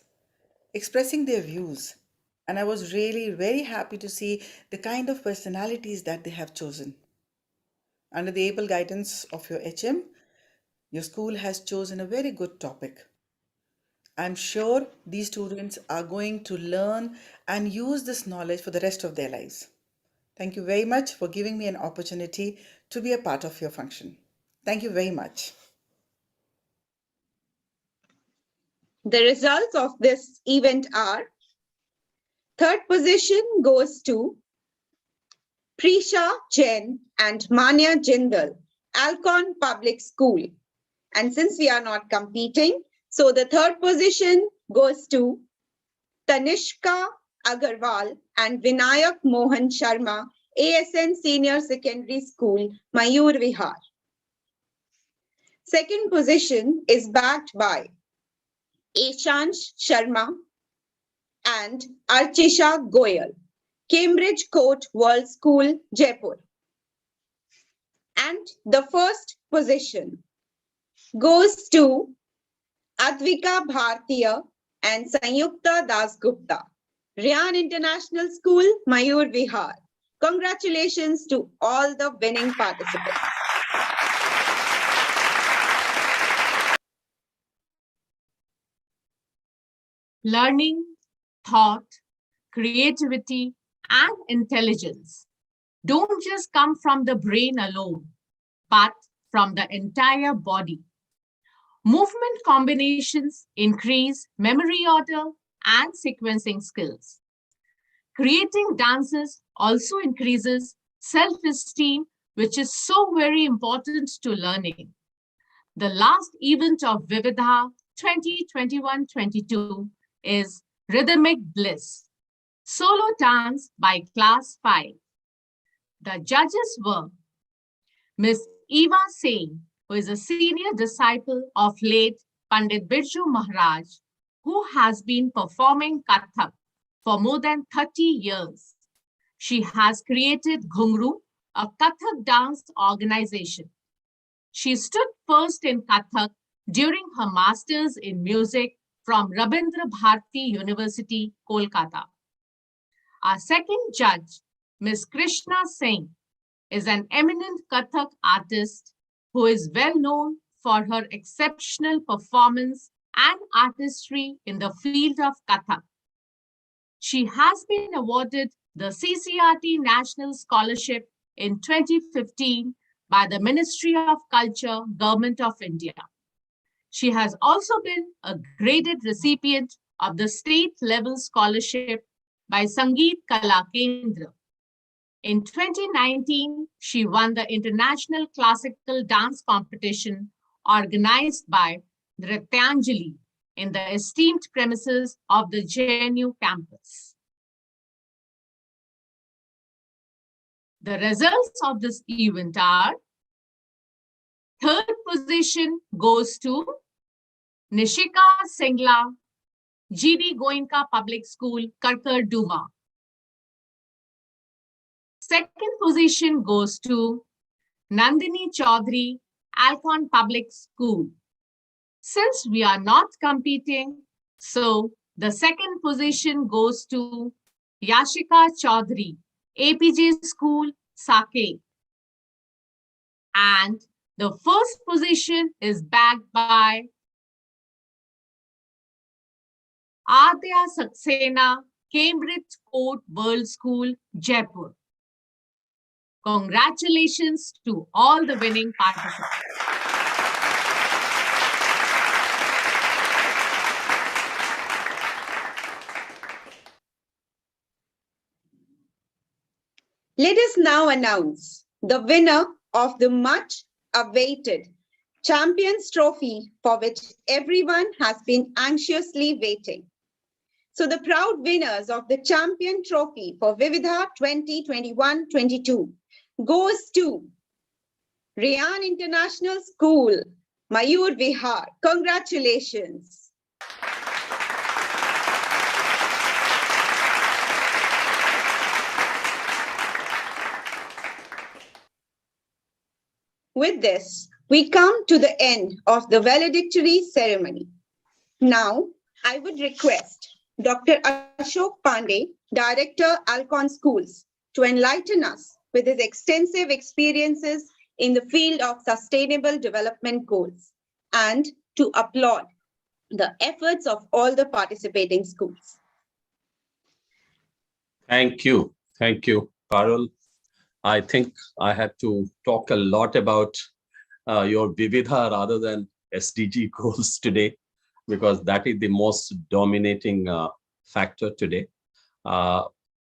expressing their views, and I was really very happy to see the kind of personalities that they have chosen. Under the able guidance of your HM, your school has chosen a very good topic. I'm sure these students are going to learn and use this knowledge for the rest of their lives. Thank you very much for giving me an opportunity to be a part of your function. Thank you very much. The results of this event are: third position goes to Prisha Jain and Manya Jindal, Alcon Public School. And since we are not competing, so the third position goes to Tanishka Agarwal and Vinayak Mohan Sharma, ASN Senior Secondary School, Mayur Vihar. Second position is backed by Eshansh Sharma and Archisha Goyal, Cambridge Court World School, Jaipur. And the first position goes to Advika Bhartiya and Sanyukta Dasgupta, Ryan International School, Mayur Vihar. Congratulations to all the winning participants. Learning, thought, creativity, and intelligence don't just come from the brain alone, but from the entire body. Movement combinations increase memory order and sequencing skills. Creating dances also increases self-esteem, which is so very important to learning. The last event of VIVIDHA 2021-22 is Rhythmic Bliss, solo dance by Class 5. The judges were Miss Eva Singh, who is a senior disciple of late Pandit Birju Maharaj, who has been performing Kathak for more than 30 years. She has created Ghungru, a Kathak dance organization. She stood first in Kathak during her Masters in Music from Rabindra Bharati University, Kolkata. Our second judge, Ms. Krishna Singh, is an eminent Kathak artist who is well known for her exceptional performance and artistry in the field of Kathak. She has been awarded the CCRT National Scholarship in 2015 by the Ministry of Culture, Government of India. She has also been a graded recipient of the state-level scholarship by Sangeet Kala Kendra. In 2019, she won the International Classical Dance Competition organized by Nrityanjali in the esteemed premises of the JNU campus. The results of this event are: third position goes to Nishika Singla, GD Goenka Public School, Karkar Duma. Second position goes to Nandini Chaudhary, Alcon Public School. Since we are not competing, so the second position goes to Yashika Chaudhary, APJ School, Sake. And the first position is backed by Adya Saxena, Cambridge Court World School, Jaipur. Congratulations to all the winning participants. Let us now announce the winner of the much awaited Champions Trophy, for which everyone has been anxiously waiting. So the proud winners of the Champion Trophy for VIVIDHA 2021-22 goes to Ryan International School, Mayur Vihar. Congratulations. With this, we come to the end of the valedictory ceremony. Now, I would request Dr. Ashok Pandey, Director, Alcon Schools, to enlighten us with his extensive experiences in the field of sustainable development goals and to applaud the efforts of all the participating schools. Thank you. Thank you, Parul. I think I had to talk a lot about your Vividha rather than SDG goals today, because that is the most dominating factor today.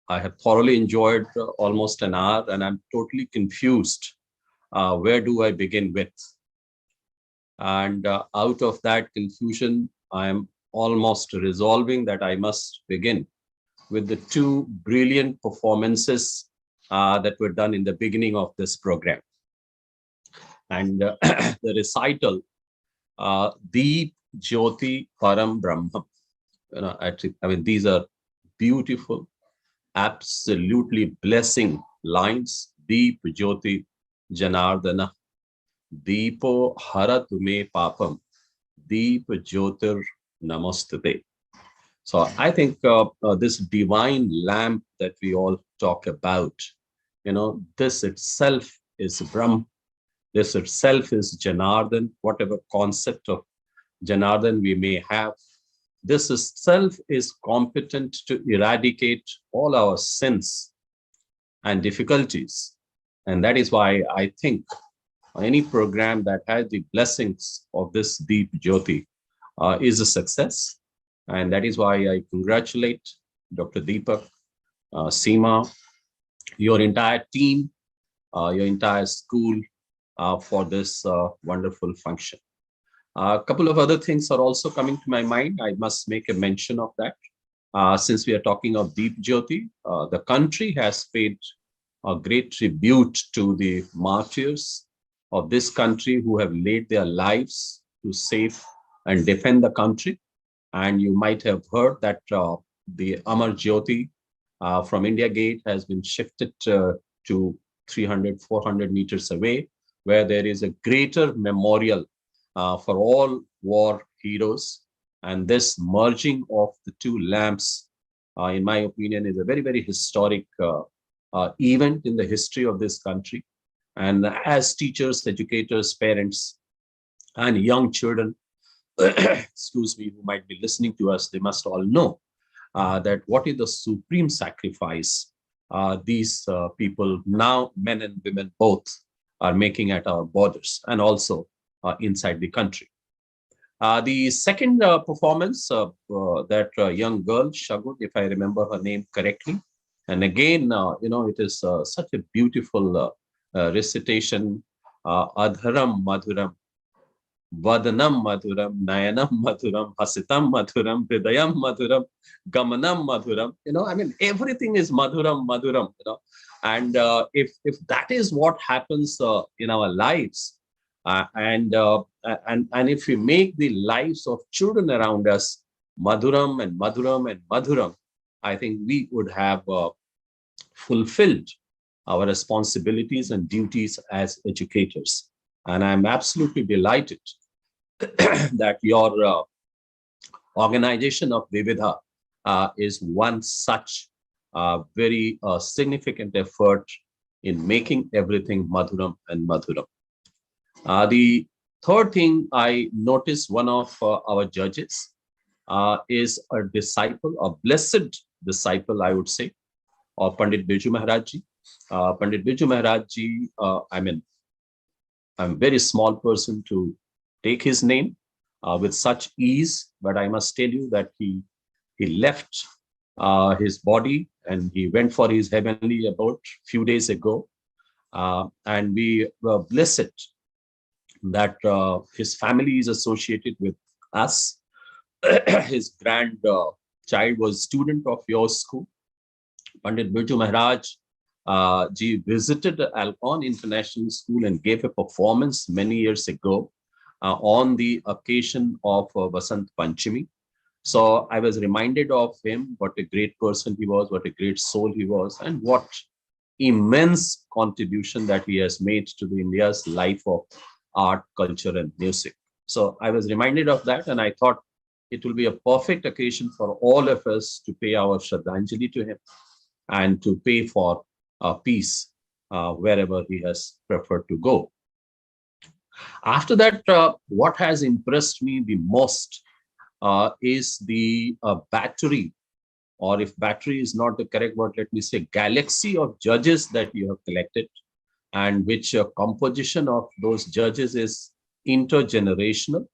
I have thoroughly enjoyed almost an hour, and I'm totally confused. Where do I begin with? And out of that confusion, I am almost resolving that I must begin with the two brilliant performances that were done in the beginning of this program. And the recital, Deep Jyoti Param Brahma. Actually, I mean, these are beautiful, absolutely blessing lines. Deep Jyoti Janardana, Deepo Haratu Me Papam, Deep Jyotir Namastate. So I think this divine lamp that we all talk about, this itself is Brahm. This itself is Janardhan, whatever concept of Janardhan we may have. This itself is competent to eradicate all our sins and difficulties. And that is why I think any program that has the blessings of this Deep Jyoti is a success. And that is why I congratulate Dr. Deepak, Seema, your entire team, your entire school for this wonderful function. A couple of other things are also coming to my mind. I must make a mention of that. Since we are talking of Deep Jyoti, the country has paid a great tribute to the martyrs of this country who have laid their lives to save and defend the country. And you might have heard that the Amar Jyoti from India Gate has been shifted to 300, 400 meters away, where there is a greater memorial for all war heroes. And this merging of the two lamps, in my opinion, is a very, very historic event in the history of this country. And as teachers, educators, parents, and young children, excuse me, who might be listening to us, they must all know that what is the supreme sacrifice these people, now men and women both, are making at our borders and also inside the country. The second performance, that young girl, Shagun, if I remember her name correctly, and again, it is such a beautiful recitation, Adharam Madhuram, Vadanam Madhuram, Nayanam Madhuram, Hasitam Madhuram, Hridayam Madhuram, Gamanam Madhuram. I mean, everything is Madhuram, Madhuram. And if that is what happens in our lives, and if we make the lives of children around us Madhuram and Madhuram and Madhuram, I think we would have fulfilled our responsibilities and duties as educators. And I'm absolutely delighted that your organization of VIVIDHA is one such very significant effort in making everything Madhuram and Madhuram. The third thing I noticed, one of our judges is a disciple, a blessed disciple, I would say, of Pandit Birju Maharaj Ji. Pandit Birju Maharaj Ji, I'm a very small person to take his name with such ease, but I must tell you that he left his body and he went for his heavenly abode a few days ago. And we were blessed that his family is associated with us. His grandchild was student of your school. Pandit Birju Maharaj Ji visited Alcon International School and gave a performance many years ago on the occasion of Vasant Panchami. So I was reminded of him, what a great person he was, what a great soul he was, and what immense contribution that he has made to the India's life of art, culture, and music. So I was reminded of that, and I thought it will be a perfect occasion for all of us to pay our Shraddhanjali to him and to pay for peace wherever he has preferred to go. After that, what has impressed me the most is the battery, or if battery is not the correct word, let me say galaxy of judges that you have collected, and which composition of those judges is intergenerational,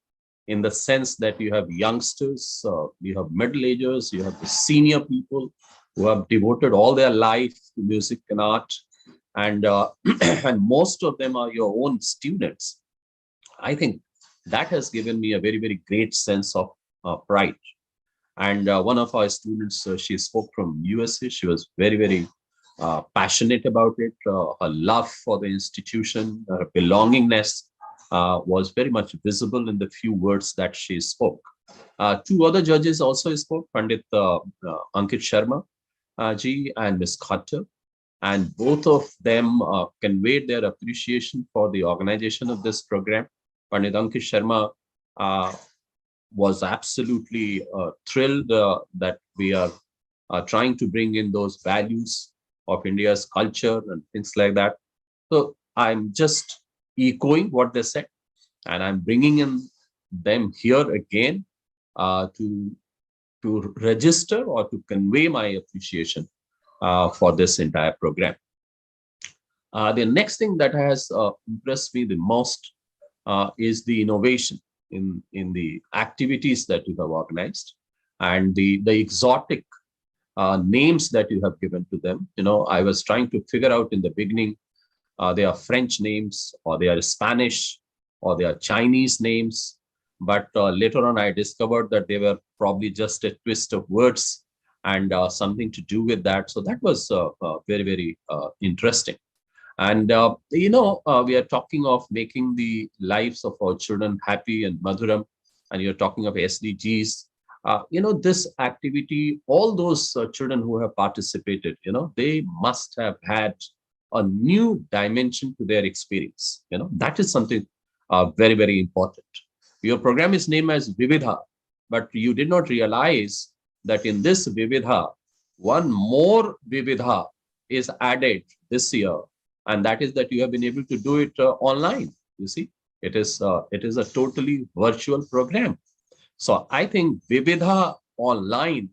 in the sense that you have youngsters, you have middle-agers, you have the senior people who have devoted all their life to music and art, and and most of them are your own students. I think that has given me a very, very great sense of pride. And one of our students, she spoke from USA. She was very, very passionate about it. Her love for the institution, her belongingness was very much visible in the few words that she spoke. Two other judges also spoke, Pandit Ankit Sharma ji and Ms. Khatter. And both of them conveyed their appreciation for the organization of this program. Pandit Ankit Sharma was absolutely thrilled that we are trying to bring in those values of India's culture and things like that. So I'm just echoing what they said, and I'm bringing in them here again to register or to convey my appreciation for this entire program. The next thing that has impressed me the most is the innovation in the activities that you have organized and the exotic names that you have given to them. You know, I was trying to figure out in the beginning, they are French names or they are Spanish or they are Chinese names. But later on, I discovered that they were probably just a twist of words and something to do with that. So that was very, very interesting. And, you know, we are talking of making the lives of our children happy and Madhuram, and you're talking of SDGs. You know, this activity, all those children who have participated, you know, they must have had a new dimension to their experience. You know, that is something very, very important. Your program is named as VIVIDHA, but you did not realize that in this VIVIDHA, one more VIVIDHA is added this year, and that is that you have been able to do it online. You see, it is a totally virtual program. So I think VIVIDHA online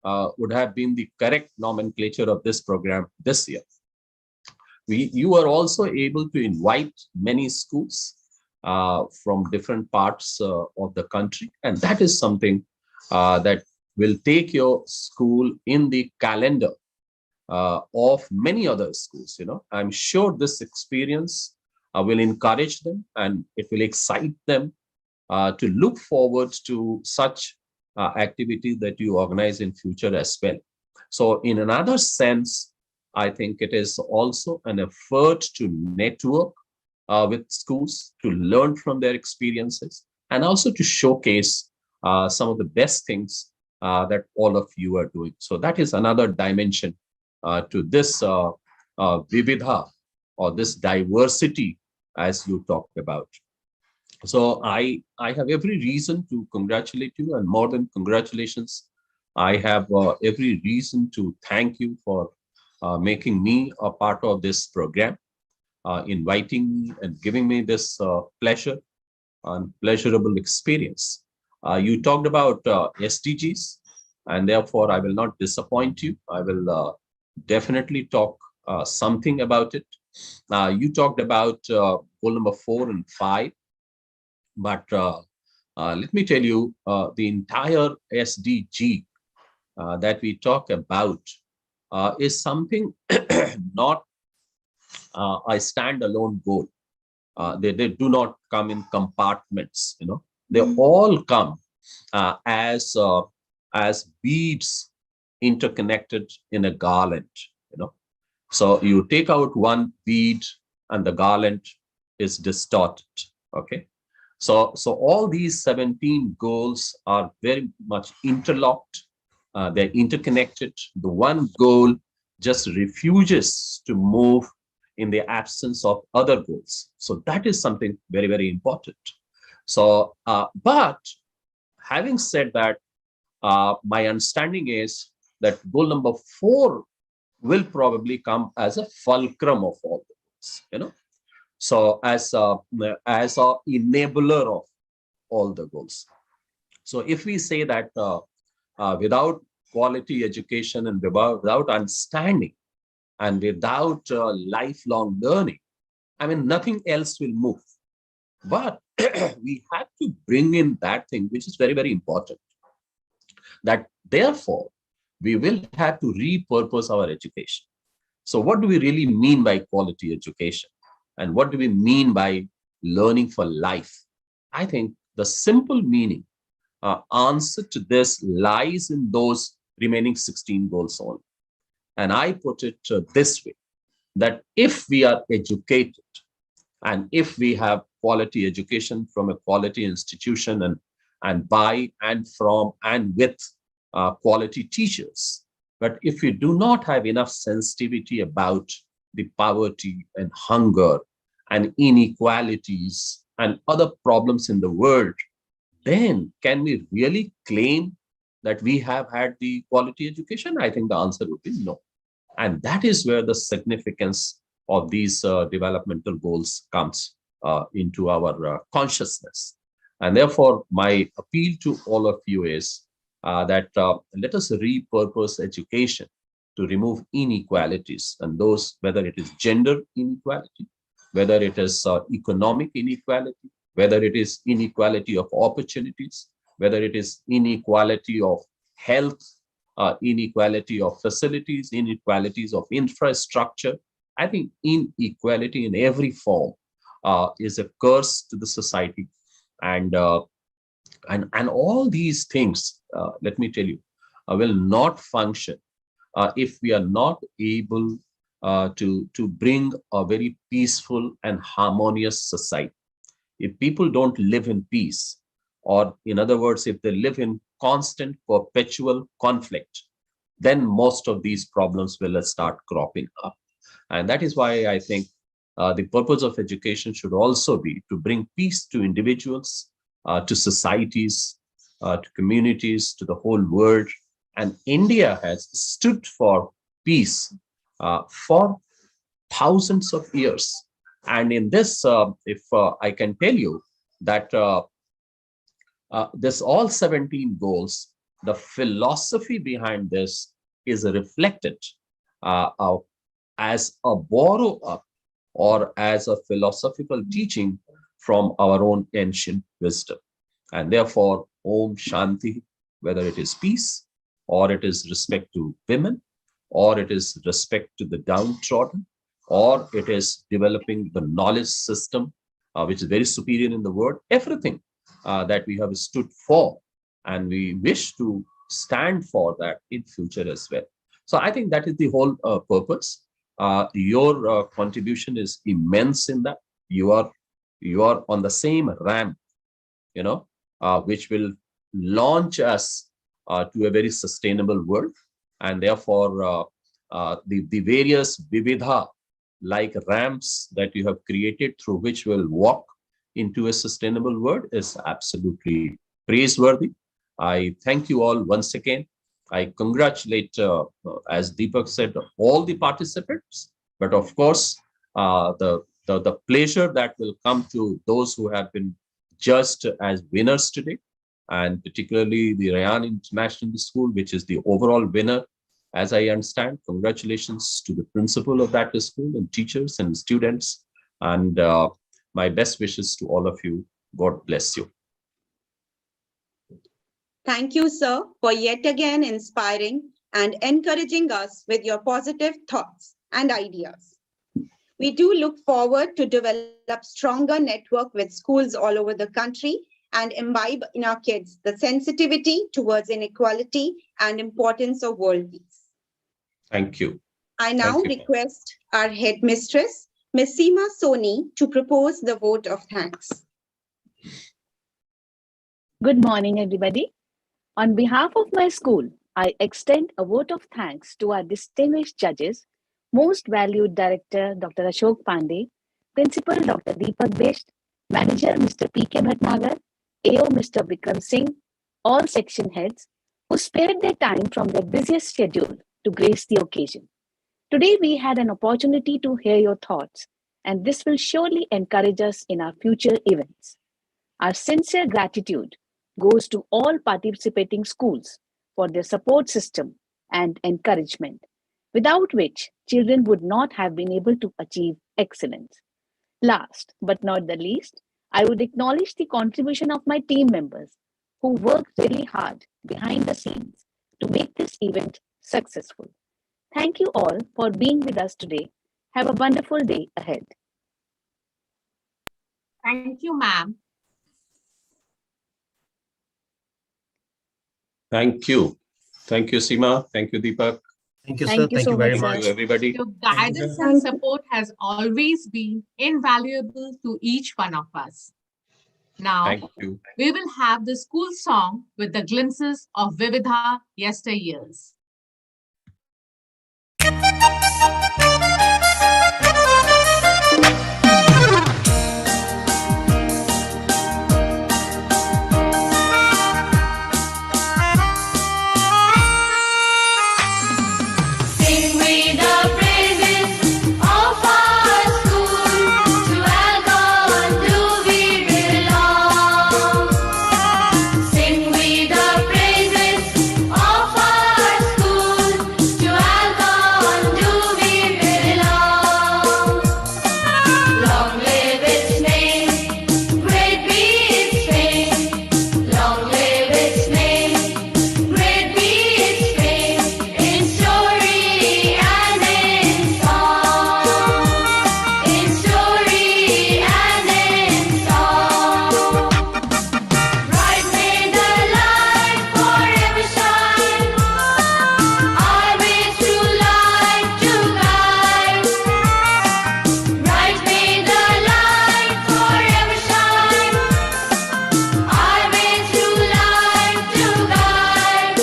would have been the correct nomenclature of this program this year. You are also able to invite many schools from different parts of the country, and that is something that will take your school in the calendar of many other schools. You know, I'm sure this experience will encourage them and it will excite them to look forward to such activities that you organize in future as well. So in another sense, I think it is also an effort to network with schools, to learn from their experiences, and also to showcase some of the best things that all of you are doing. So that is another dimension to this Vividha, or this diversity as you talked about. So I have every reason to congratulate you, and more than congratulations, I have every reason to thank you for making me a part of this program, inviting me and giving me this pleasure and pleasurable experience. You talked about SDGs, and therefore I will not disappoint you. I will definitely talk something about it. You talked about goal number 4 and 5, but let me tell you, the entire SDG that we talk about is something not a standalone goal. They do not come in compartments. You know, they all come as beads interconnected in a garland. You know, so you take out one bead and the garland is distorted. Okay, so all these 17 goals are very much interlocked. They're interconnected. The one goal just refuses to move in the absence of other goals. So that is something very, very important. So, but having said that, my understanding is that goal number 4 will probably come as a fulcrum of all the goals, you know. So as a enabler of all the goals. So if we say that without quality education and without understanding and without lifelong learning, I mean, nothing else will move. But we have to bring in that thing, which is very, very important. That therefore, we will have to repurpose our education. So what do we really mean by quality education? And what do we mean by learning for life? I think the simple meaning answer to this lies in those remaining 16 goals only. And I put it this way, that if we are educated and if we have quality education from a quality institution and by and from and with quality teachers, but if we do not have enough sensitivity about the poverty and hunger and inequalities and other problems in the world, then can we really claim that we have had the quality education? I think the answer would be no. And that is where the significance of these developmental goals comes into our consciousness. And therefore, my appeal to all of you is that let us repurpose education to remove inequalities, and those, whether it is gender inequality, whether it is economic inequality, whether it is inequality of opportunities, whether it is inequality of health, inequality of facilities, inequalities of infrastructure. I think inequality in every form is a curse to the society. And all these things, let me tell you, will not function if we are not able to bring a very peaceful and harmonious society. If people don't live in peace, or in other words, if they live in constant, perpetual conflict, then most of these problems will start cropping up. And that is why I think the purpose of education should also be to bring peace to individuals, to societies, to communities, to the whole world. And India has stood for peace for thousands of years. And in this, if I can tell you that this all 17 goals, the philosophy behind this is reflected as a borrow up or as a philosophical teaching from our own ancient wisdom. And therefore, Om Shanti, whether it is peace, or it is respect to women, or it is respect to the downtrodden, or it is developing the knowledge system, which is very superior in the world, everything that we have stood for, and we wish to stand for that in future as well. So I think that is the whole purpose. Your contribution is immense in that. You are on the same ramp, which will launch us to a very sustainable world. And therefore, the various VIVIDHA like ramps that you have created through which we'll walk into a sustainable world is absolutely praiseworthy. I thank you all once again. I congratulate, as Deepak said, all the participants, but of course, the pleasure that will come to those who have been judged as winners today, and particularly the Rayan International School, which is the overall winner. As I understand, congratulations to the principal of that school and teachers and students. And my best wishes to all of you. God bless you. Thank you, sir, for yet again inspiring and encouraging us with your positive thoughts and ideas. We do look forward to develop stronger network with schools all over the country and imbibe in our kids the sensitivity towards inequality and importance of world peace. Thank you. I now request our headmistress, Ms. Seema Soni, to propose the vote of thanks. Good morning, everybody. On behalf of my school, I extend a vote of thanks to our distinguished judges, most valued Director Dr. Ashok Pandey, Principal Dr. Deepak Besht, Manager Mr. P.K. Bhatnagar, AO Mr. Vikram Singh, all section heads who spared their time from their busiest schedule to grace the occasion. Today, we had an opportunity to hear your thoughts, and this will surely encourage us in our future events. Our sincere gratitude goes to all participating schools for their support system and encouragement, without which children would not have been able to achieve excellence. Last but not the least, I would acknowledge the contribution of my team members who worked really hard behind the scenes to make this event successful. Thank you all for being with us today. Have a wonderful day ahead. Thank you, ma'am. Thank you. Thank you, Seema. Thank you, Deepak. Thank you, sir. Thank you Thank so you very much, much. Thank you, everybody. Your guidance sir. and support has always been invaluable to each one of us. Now, Thank you. we will have the school song with the glimpses of VIVIDHA yesteryears. Sing we the praises of our school. To Algon do we belong. Sing we the praises of our school. To Algon do we belong. Long live its name, great be its fame. Long live its name, great be its fame. In story and in song, in story and in song. Bright may the light forever shine, our way through life to guide. Bright may the light forever shine, our way through life to guide.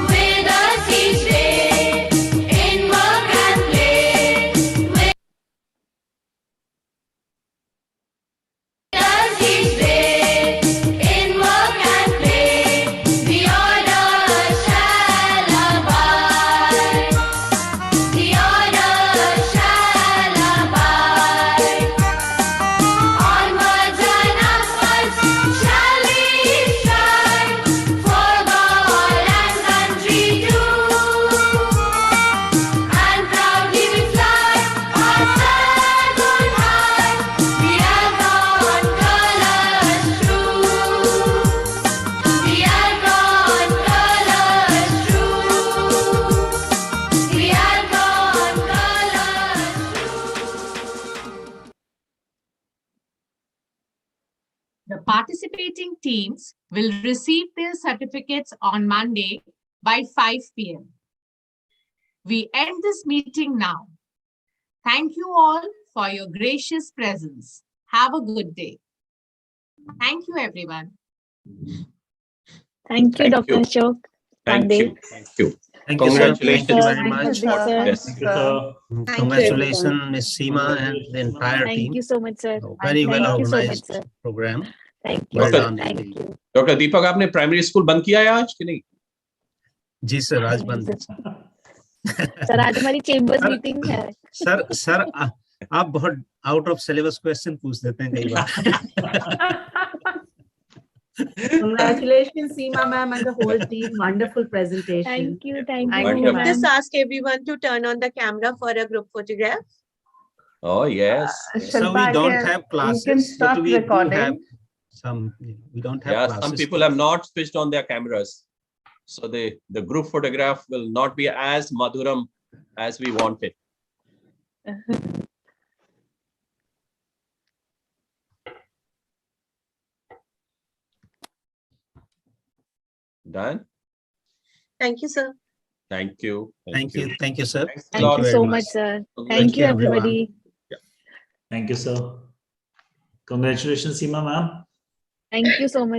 With us each day, in work and play. With us each day, in work and play. The order shall abide. The order shall abide. Onwards and upwards shall we strive, for God and country too. And proudly we fly our flag on high, the Algon colours true. The Algon colours true. The Algon colours true. The participating teams will receive their certificates on Monday by 5 p.m. We end this meeting now. Thank you all for your gracious presence. Have a good day. Thank you, everyone. Thank you, Thank Dr. you. Ashok Thank Pandey. you. Thank you. Thank you, sir. Thank you Congratulations. very much. Yes. Thank you, sir. Congratulations, Ms. Seema and the entire Thank team. you so much, sir. Very well Thank you so much, organized sir. program. Thank you. Well Okay. done. Thank indeed. you. Doctor Deepak आपने primary school बंद किया है आज कि नहीं? जी sir, आज बंद। Sir आज हमारी चेम्बर्स सर- मीटिंग है। सर आप बहुत आउट ऑफ सिलेबस क्वेश्चन पूछ देते हैं कई बार। Congratulations, Seema ma'am and the whole team. Wonderful presentation. Thank you. Thank I you, would Wonderful. just ma'am. ask everyone to turn on the camera for a group photograph. Oh yes. So we don't have classes. You can stop but we do recording. have some. We don't have Yeah, classes. some people have not switched on their cameras, so the group photograph will not be as madhuram as we want it. Done. Thank you, sir. Thank you. Thank you. Thank you, sir. Thanks a Thank lot. you very so much. much, sir. Thank Thank you, you, everyone. everybody. Thank you, sir. Congratulations, Seema ma'am. Thank you so much.